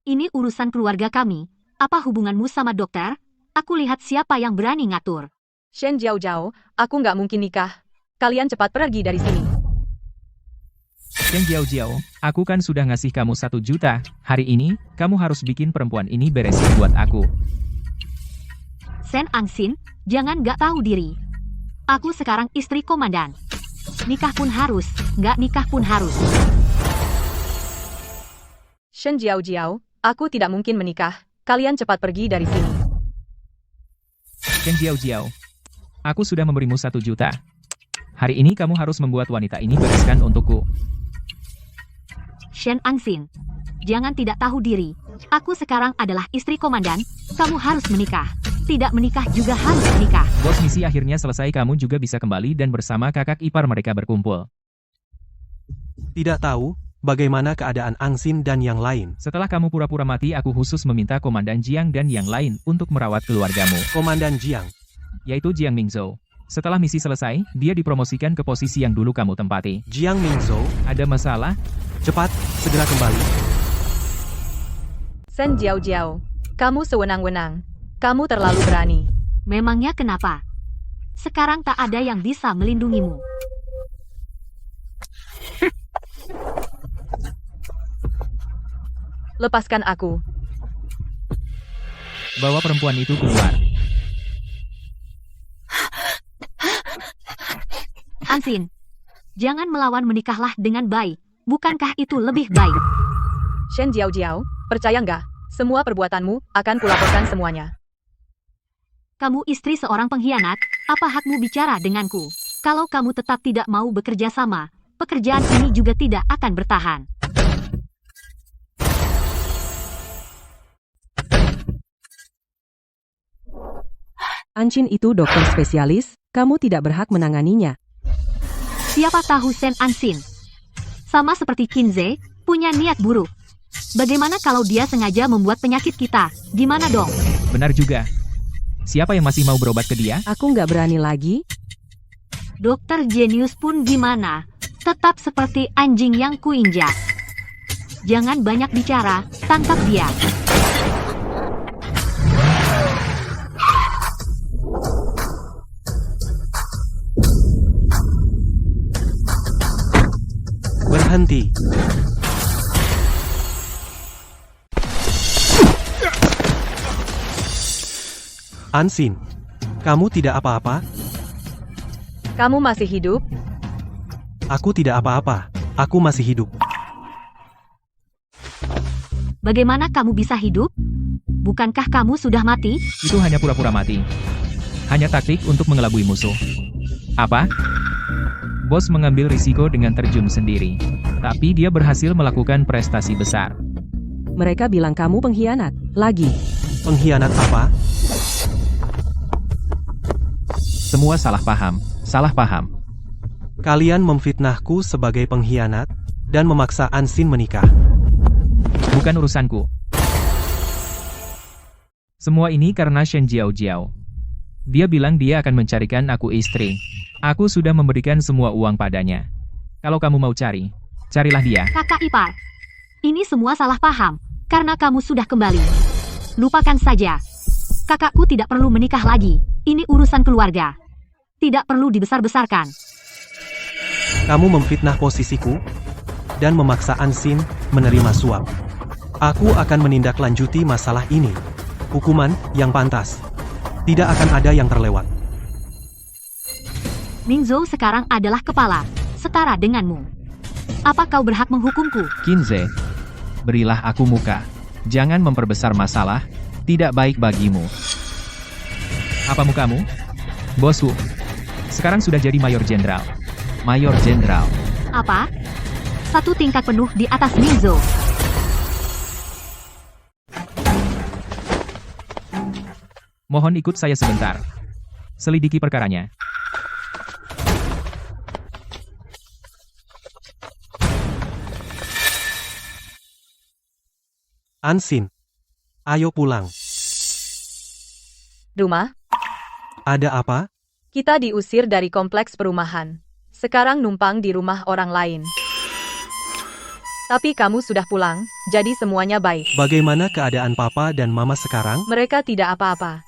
Ini urusan keluarga kami. Apa hubunganmu sama dokter? Aku lihat siapa yang berani ngatur. Shen Jiao, aku nggak mungkin nikah. Kalian cepat pergi dari sini. Shen Jiao, aku kan sudah ngasih kamu 1 juta. Hari ini, kamu harus bikin perempuan ini beresin buat aku. Shen Anxin, jangan nggak tahu diri. Aku sekarang istri komandan. Nikah pun harus, nggak nikah pun harus. Shen Jiao, aku tidak mungkin menikah. Kalian cepat pergi dari sini. Shen Jiao, aku sudah memberimu 1 juta. Hari ini kamu harus membuat wanita ini bereskan untukku. Shen Anxin, jangan tidak tahu diri. Aku sekarang adalah istri komandan. Kamu harus menikah. Tidak menikah juga harus menikah. Bos, misi akhirnya selesai, kamu juga bisa kembali dan bersama kakak ipar mereka berkumpul. Tidak tahu, bagaimana keadaan Anxin dan yang lain. Setelah kamu pura-pura mati, aku khusus meminta Komandan Jiang dan yang lain untuk merawat keluargamu, Komandan Jiang, yaitu Jiang Mingzhou. Setelah misi selesai, dia dipromosikan ke posisi yang dulu kamu tempati. Jiang Mingzhou, Ada masalah? cepat, segera kembali. Shen Jiao, kamu sewenang-wenang. Kamu terlalu berani. Memangnya kenapa? Sekarang tak ada yang bisa melindungimu. Lepaskan aku. Bawa perempuan itu keluar. Anxin, jangan melawan, menikahlah dengan baik. Bukankah itu lebih baik? Shen Jiao, percaya nggak? Semua perbuatanmu akan kulaporkan semuanya. Kamu istri seorang pengkhianat, apa hakmu bicara denganku? Kalau kamu tetap tidak mau bekerja sama, pekerjaan ini juga tidak akan bertahan. Ancin itu dokter spesialis, kamu tidak berhak menanganinya. Siapa tahu Sen Ansin, sama seperti Kinze, punya niat buruk. Bagaimana kalau dia sengaja membuat penyakit kita? Gimana dong? Benar juga. Siapa yang masih mau berobat ke dia? Aku nggak berani lagi. Dokter jenius pun gimana? Tetap seperti anjing yang kuinjak. Jangan banyak bicara, tangkap dia. Berhenti. Ansin, kamu tidak apa-apa? Kamu masih hidup? Aku tidak apa-apa. Aku masih hidup. Bagaimana kamu bisa hidup? Bukankah kamu sudah mati? Itu hanya pura-pura mati. Hanya taktik untuk mengelabui musuh. Apa? Bos mengambil risiko dengan terjun sendiri. Tapi dia berhasil melakukan prestasi besar. Mereka bilang kamu pengkhianat. Lagi. Pengkhianat apa? Semua salah paham. Salah paham. Kalian memfitnahku sebagai pengkhianat dan memaksa Ansin menikah. Bukan urusanku. Semua ini karena Shen Jiao. Dia bilang dia akan mencarikan aku istri. Aku sudah memberikan semua uang padanya. Kalau kamu mau cari, carilah dia. Kakak ipar, ini semua salah paham, karena kamu sudah kembali. Lupakan saja. Kakakku tidak perlu menikah lagi. Ini urusan keluarga. Tidak perlu dibesar-besarkan. Kamu memfitnah posisiku dan memaksa Ansin menerima suap. Aku akan menindaklanjuti masalah ini. Hukuman yang pantas. Tidak akan ada yang terlewat. Mingzhou sekarang adalah kepala, setara denganmu. Apa kau berhak menghukumku? Kinze, berilah aku muka. Jangan memperbesar masalah, tidak baik bagimu. Apa mukamu? Bosku, sekarang sudah jadi Mayor Jenderal. Mayor Jenderal. Apa? Satu tingkat penuh di atas Mingzhou. Mohon ikut saya sebentar. Selidiki perkaranya. Ansin, ayo pulang. Rumah? Ada apa? Kita diusir dari kompleks perumahan. Sekarang numpang di rumah orang lain. Tapi kamu sudah pulang, jadi semuanya baik. Bagaimana keadaan Papa dan Mama sekarang? Mereka tidak apa-apa.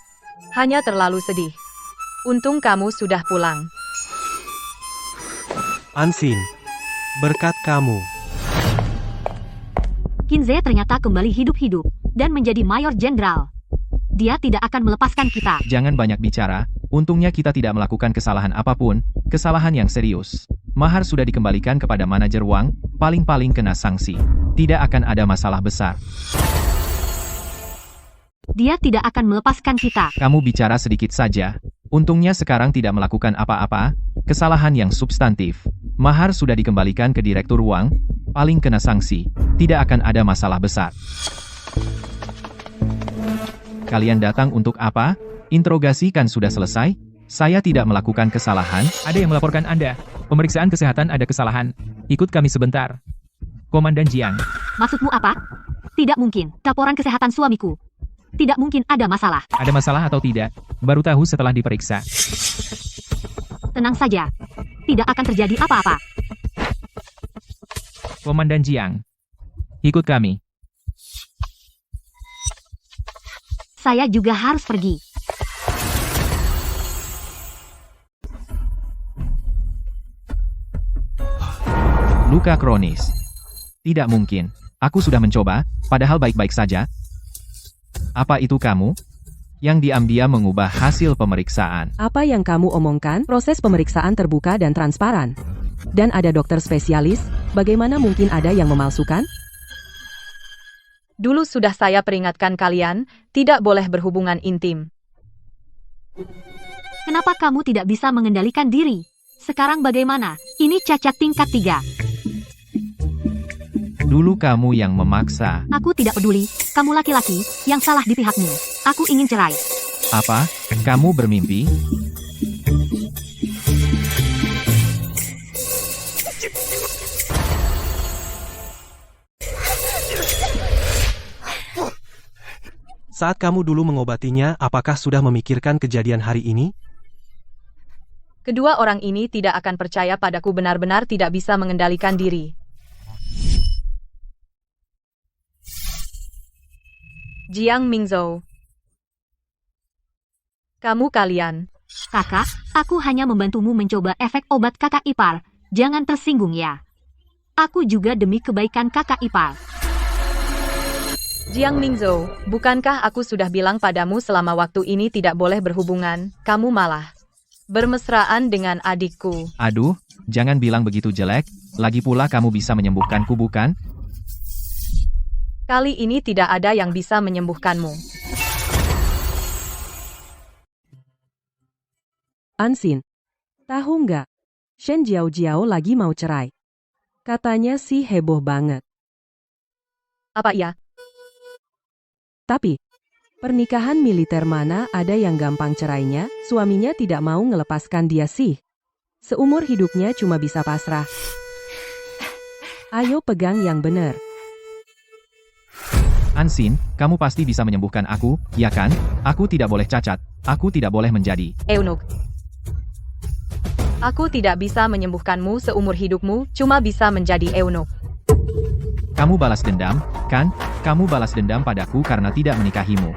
Hanya terlalu sedih. Untung kamu sudah pulang. Ansin, berkat kamu. Kinze ternyata kembali hidup-hidup dan menjadi Mayor Jenderal. Dia tidak akan melepaskan kita. Jangan banyak bicara. Untungnya kita tidak melakukan kesalahan apapun, kesalahan yang serius. Mahar sudah dikembalikan kepada manajer Wang, paling-paling kena sanksi. Tidak akan ada masalah besar. Dia tidak akan melepaskan kita. Kamu bicara sedikit saja. Untungnya sekarang tidak melakukan apa-apa, kesalahan yang substantif. Mahar sudah dikembalikan ke Direktur Wang, paling kena sanksi. Tidak akan ada masalah besar. Kalian datang untuk apa? Interogasi kan sudah selesai? Saya tidak melakukan kesalahan. Ada yang melaporkan Anda. Pemeriksaan kesehatan ada kesalahan. Ikut kami sebentar. Komandan Jiang. Maksudmu apa? Tidak mungkin. Laporan kesehatan suamiku. Tidak mungkin ada masalah. Ada masalah atau tidak? Baru tahu setelah diperiksa. Tenang saja. Tidak akan terjadi apa-apa. Komandan Jiang. Ikut kami. Saya juga harus pergi. Luka kronis. Tidak mungkin. Aku sudah mencoba, padahal baik-baik saja. Apa itu kamu? Yang diam-diam mengubah hasil pemeriksaan. Apa yang kamu omongkan? Proses pemeriksaan terbuka dan transparan. Dan ada dokter spesialis, bagaimana mungkin ada yang memalsukan? Dulu sudah saya peringatkan kalian, tidak boleh berhubungan intim. Kenapa kamu tidak bisa mengendalikan diri? Sekarang bagaimana? Ini cacat tingkat 3. Dulu kamu yang memaksa. Aku tidak peduli, kamu laki-laki, yang salah di pihakmu. Aku ingin cerai. Apa? Kamu bermimpi? Saat kamu dulu mengobatinya, apakah sudah memikirkan kejadian hari ini? Kedua orang ini tidak akan percaya padaku, benar-benar tidak bisa mengendalikan diri. Jiang Mingzhou. Kamu kalian. Kakak, aku hanya membantumu mencoba efek obat kakak ipar. Jangan tersinggung ya. Aku juga demi kebaikan kakak ipar. Jiang Mingzhou, bukankah aku sudah bilang padamu selama waktu ini tidak boleh berhubungan, kamu malah bermesraan dengan adikku. Aduh, jangan bilang begitu jelek. Lagi pula kamu bisa menyembuhkanku bukan? Kali ini tidak ada yang bisa menyembuhkanmu. Ansin, tahu nggak? Shen Jiao lagi mau cerai. Katanya sih heboh banget. Apa iya? Tapi, pernikahan militer mana ada yang gampang cerainya, suaminya tidak mau ngelepaskan dia sih. Seumur hidupnya cuma bisa pasrah. Ayo pegang yang bener. Ansin, kamu pasti bisa menyembuhkan aku, ya kan? Aku tidak boleh cacat. Aku tidak boleh menjadi Eunuch. Aku tidak bisa menyembuhkanmu seumur hidupmu, cuma bisa menjadi eunuch. Kamu balas dendam, kan? Kamu balas dendam padaku karena tidak menikahimu.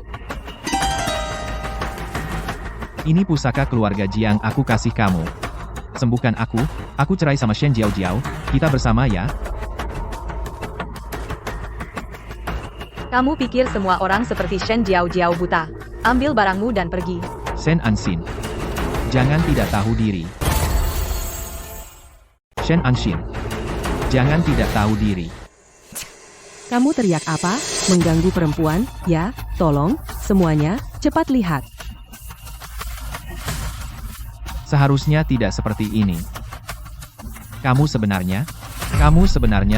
Ini pusaka keluarga Jiang aku kasih kamu. Sembuhkan aku cerai sama Shen Jiao. Kita bersama ya. Kamu pikir semua orang seperti Shen Jiao buta? Ambil barangmu dan pergi. Shen Ansin. Jangan tidak tahu diri. Shen Ansin. Jangan tidak tahu diri. Kamu teriak apa? Mengganggu perempuan? Ya, tolong, semuanya, cepat lihat. Seharusnya tidak seperti ini. Kamu sebenarnya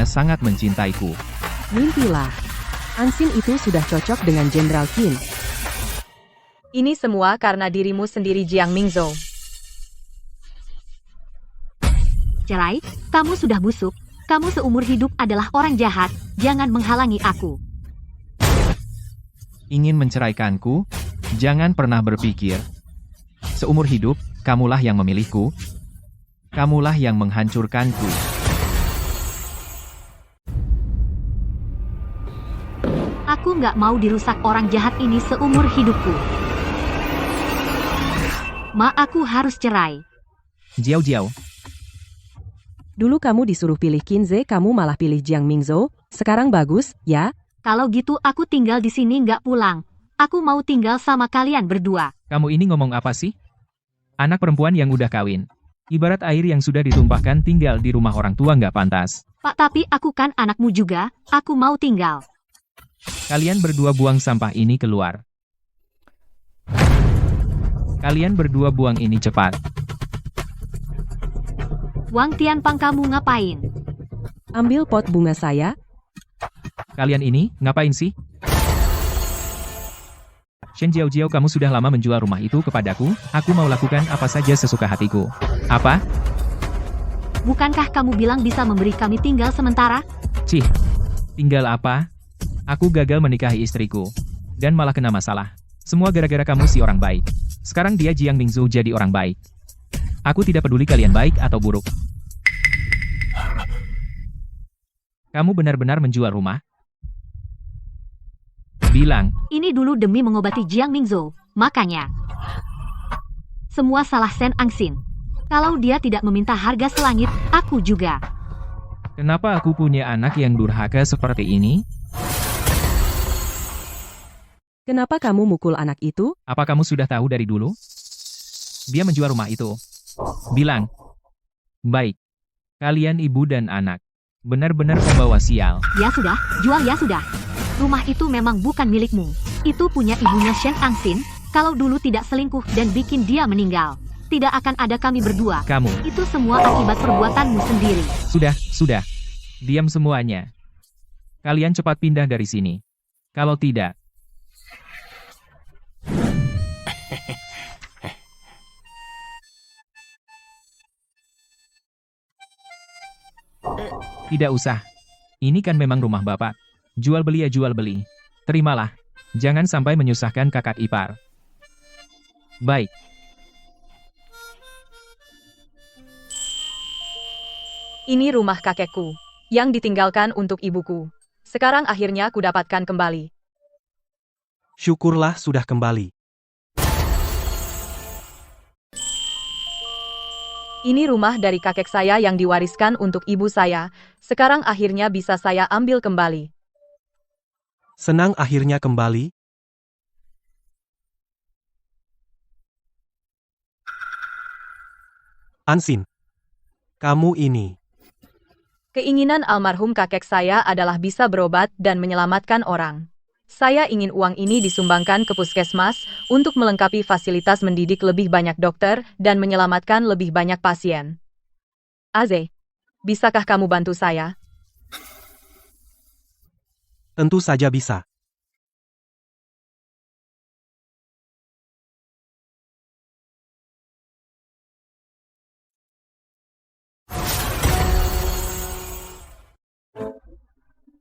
sangat mencintaiku. Mimpilah. Ansin itu sudah cocok dengan Jenderal Qin. Ini semua karena dirimu sendiri, Jiang Mingzhou. Cerai? Kamu sudah busuk. Kamu seumur hidup adalah orang jahat. Jangan menghalangi aku. Ingin menceraikanku? Jangan pernah berpikir. Seumur hidup, kamulah yang memilihku. Kamulah yang menghancurkanku. Aku nggak mau dirusak orang jahat ini seumur hidupku. Ma, aku harus cerai. Jiao. Dulu kamu disuruh pilih Qinze, kamu malah pilih Jiang Mingzhou. Sekarang bagus, ya? Kalau gitu aku tinggal di sini nggak pulang. Aku mau tinggal sama kalian berdua. Kamu ini ngomong apa sih? Anak perempuan yang udah kawin. Ibarat air yang sudah ditumpahkan tinggal di rumah orang tua nggak pantas. Pak, tapi aku kan anakmu juga. Aku mau tinggal. Kalian berdua buang sampah ini keluar. Kalian berdua buang ini cepat. Wang Tianpang, kamu ngapain? Ambil pot bunga saya. Kalian ini, ngapain sih? Shen Jiao, kamu sudah lama menjual rumah itu kepadaku. Aku mau lakukan apa saja sesuka hatiku. Apa? Bukankah kamu bilang bisa memberi kami tinggal sementara? Cih, tinggal apa? Aku gagal menikahi istriku. Dan malah kena masalah. Semua gara-gara kamu si orang baik. Sekarang dia Jiang Mingzhou jadi orang baik. Aku tidak peduli kalian baik atau buruk. Kamu benar-benar menjual rumah? Bilang. Ini dulu demi mengobati Jiang Mingzhou. Makanya. Semua salah Shen Ansin. Kalau dia tidak meminta harga selangit, aku juga. Kenapa aku punya anak yang durhaka seperti ini? Kenapa kamu mukul anak itu? Apa kamu sudah tahu dari dulu? Dia menjual rumah itu. Bilang. Baik. Kalian ibu dan anak. Benar-benar pembawa sial. Ya sudah, jual ya sudah. Rumah itu memang bukan milikmu. Itu punya ibunya Shen Ansin. Kalau dulu tidak selingkuh dan bikin dia meninggal, tidak akan ada kami berdua. Kamu. Itu semua akibat perbuatanmu sendiri. Sudah. Diam semuanya. Kalian cepat pindah dari sini. Kalau tidak, tidak usah. Ini kan memang rumah Bapak. Jual beli ya jual beli. Terimalah. Jangan sampai menyusahkan kakak ipar. Baik. Ini rumah kakekku, yang ditinggalkan untuk ibuku. Sekarang akhirnya ku dapatkan kembali. Syukurlah sudah kembali. Ini rumah dari kakek saya yang diwariskan untuk ibu saya. Sekarang akhirnya bisa saya ambil kembali. Senang akhirnya kembali. Ansin, kamu ini. Keinginan almarhum kakek saya adalah bisa berobat dan menyelamatkan orang. Saya ingin uang ini disumbangkan ke puskesmas untuk melengkapi fasilitas mendidik lebih banyak dokter dan menyelamatkan lebih banyak pasien. Aze, bisakah kamu bantu saya? Tentu saja bisa.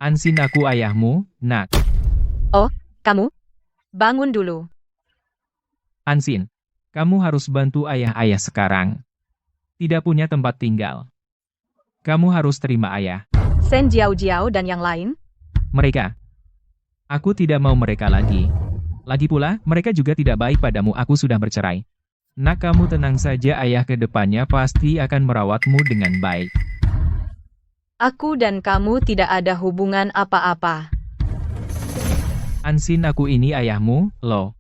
Ansin, aku ayahmu, nak. Kamu? Bangun dulu. Ansin, kamu harus bantu ayah sekarang. Tidak punya tempat tinggal. Kamu harus terima ayah. Sen Jiao Jiao dan yang lain? Mereka. Aku tidak mau mereka lagi. Lagi pula, mereka juga tidak baik padamu. Aku sudah bercerai. Nak, kamu tenang saja, ayah ke depannya pasti akan merawatmu dengan baik. Aku dan kamu tidak ada hubungan apa-apa. Ansin, aku ini ayahmu, loh.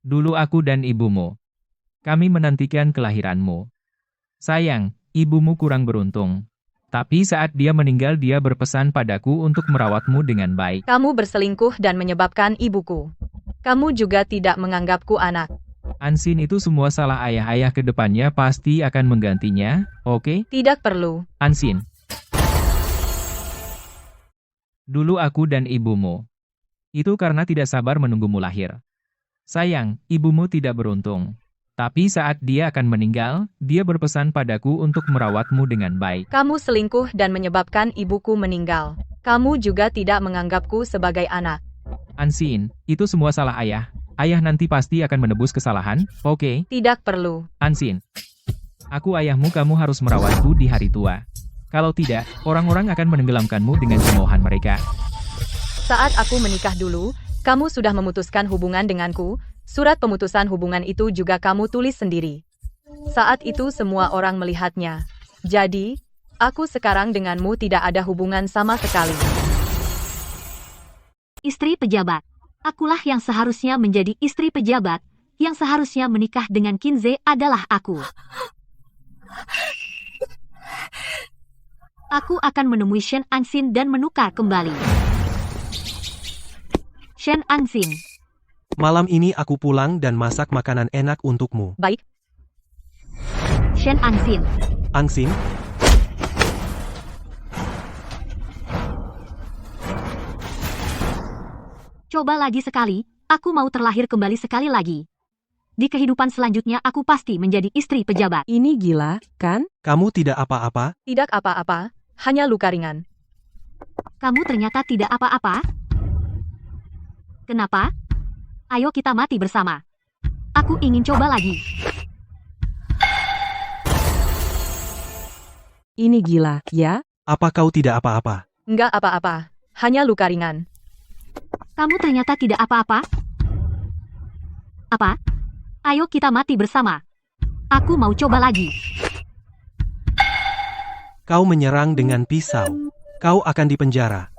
Dulu aku dan ibumu. Kami menantikan kelahiranmu. Sayang, ibumu kurang beruntung. Tapi saat dia meninggal, dia berpesan padaku untuk merawatmu dengan baik. Kamu berselingkuh dan menyebabkan ibuku. Kamu juga tidak menganggapku anak. Ansin, itu semua salah ayah. Ayah ke depannya pasti akan menggantinya, oke? Tidak perlu. Ansin. Dulu aku dan ibumu. Itu karena tidak sabar menunggumu lahir. Sayang, ibumu tidak beruntung. Tapi saat dia akan meninggal, dia berpesan padaku untuk merawatmu dengan baik. Kamu selingkuh dan menyebabkan ibuku meninggal. Kamu juga tidak menganggapku sebagai anak. Ansin, itu semua salah ayah. Ayah nanti pasti akan menebus kesalahan, oke? Tidak perlu. Ansin. Aku ayahmu, kamu harus merawatku di hari tua. Kalau tidak, orang-orang akan menenggelamkanmu dengan cemoohan mereka. Saat aku menikah dulu, kamu sudah memutuskan hubungan denganku. Surat pemutusan hubungan itu juga kamu tulis sendiri. Saat itu semua orang melihatnya. Jadi, aku sekarang denganmu tidak ada hubungan sama sekali. Istri pejabat. Akulah yang seharusnya menjadi istri pejabat. Yang seharusnya menikah dengan Kinze adalah aku. Aku akan menemui Shen Ansin dan menukar kembali. Shen Ansin. Malam ini aku pulang dan masak makanan enak untukmu. Baik, Shen Ansin. Ansin, Coba lagi sekali, aku mau terlahir kembali sekali lagi. Di kehidupan selanjutnya aku pasti menjadi istri pejabat. Ini gila, kan? kamu tidak apa-apa? tidak apa-apa, hanya luka ringan. Kamu ternyata tidak apa-apa? Kenapa? Ayo kita mati bersama. Aku ingin coba lagi. Ini gila, ya? Apa kau tidak apa-apa? Enggak apa-apa, hanya luka ringan. Kamu ternyata tidak apa-apa? Apa? Ayo kita mati bersama. Aku mau coba lagi. Kau menyerang dengan pisau. Kau akan dipenjara.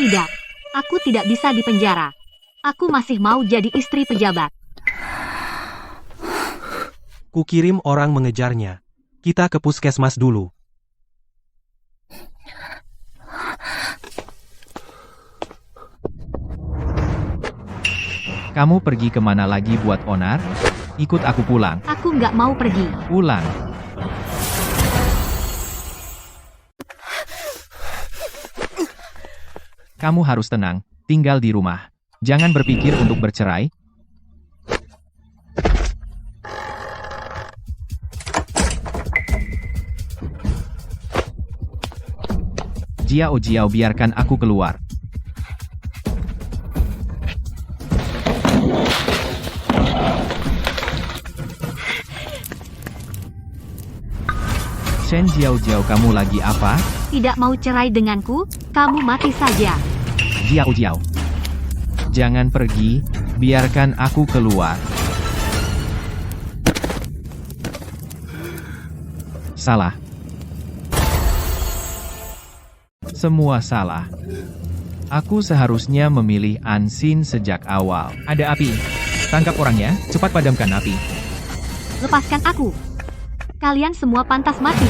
Tidak. Aku tidak bisa dipenjara. Aku masih mau jadi istri pejabat. Kukirim orang mengejarnya. Kita ke puskesmas dulu. Kamu pergi kemana lagi buat onar? Ikut aku pulang. Aku nggak mau pergi. Pulang. Kamu harus tenang, tinggal di rumah. Jangan berpikir untuk bercerai. Jiao Jiao, biarkan aku keluar. Shen Jiao Jiao, kamu lagi apa? Tidak mau cerai denganku? Kamu mati saja. Jiao Jiao. Jangan pergi, biarkan aku keluar. Salah. Semua salah. Aku seharusnya memilih Ansin sejak awal. Ada api. Tangkap orangnya, cepat padamkan api. Lepaskan aku. Kalian semua pantas mati.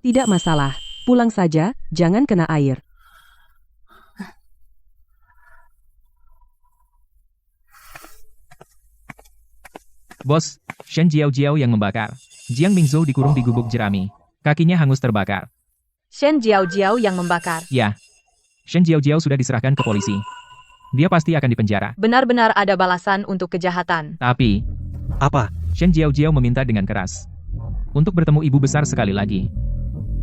Tidak masalah. Pulang saja, jangan kena air. Bos, Shen Jiao Jiao yang membakar. Jiang Mingzhou dikurung di gubuk jerami. Kakinya hangus terbakar. Shen Jiao Jiao yang membakar. Ya. Shen Jiao Jiao sudah diserahkan ke polisi. Dia pasti akan dipenjara. Benar-benar ada balasan untuk kejahatan. Tapi, Apa? Shen Jiao Jiao meminta dengan keras untuk bertemu ibu besar sekali lagi.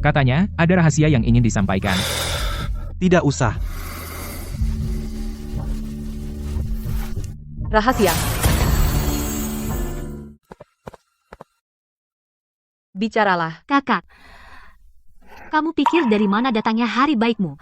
Katanya, ada rahasia yang ingin disampaikan. Tidak usah. Rahasia. Bicaralah. Kakak. Kamu pikir dari mana datangnya hari baikmu?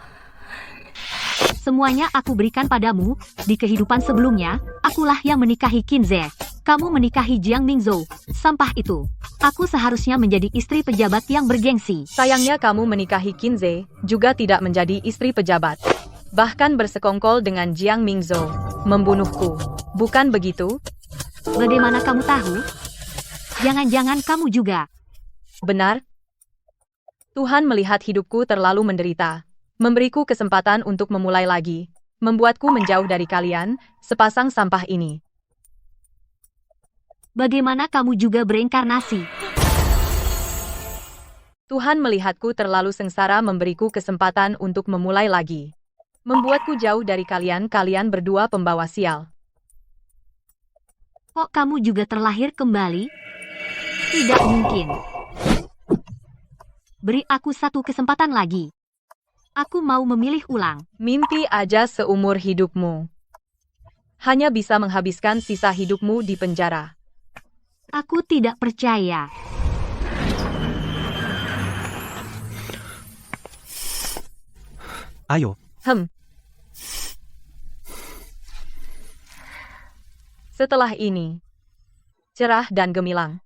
Semuanya aku berikan padamu. Di kehidupan sebelumnya, akulah yang menikahi Qinze. Kamu menikahi Jiang Mingzhou. Sampah itu. Aku seharusnya menjadi istri pejabat yang bergengsi. Sayangnya kamu menikahi Qinze, juga tidak menjadi istri pejabat. Bahkan bersekongkol dengan Jiang Mingzhou. Membunuhku. Bukan begitu? Bagaimana kamu tahu? Jangan-jangan kamu juga. Benar? Tuhan melihat hidupku terlalu menderita. Memberiku kesempatan untuk memulai lagi. Membuatku menjauh dari kalian, sepasang sampah ini. Bagaimana kamu juga bereinkarnasi? Tuhan melihatku terlalu sengsara, memberiku kesempatan untuk memulai lagi. Membuatku jauh dari kalian, kalian berdua pembawa sial. Kok kamu juga terlahir kembali? Tidak mungkin. Beri aku satu kesempatan lagi. Aku mau memilih ulang. Mimpi aja seumur hidupmu. Hanya bisa menghabiskan sisa hidupmu di penjara. Aku tidak percaya. Ayo. Setelah ini, cerah dan gemilang.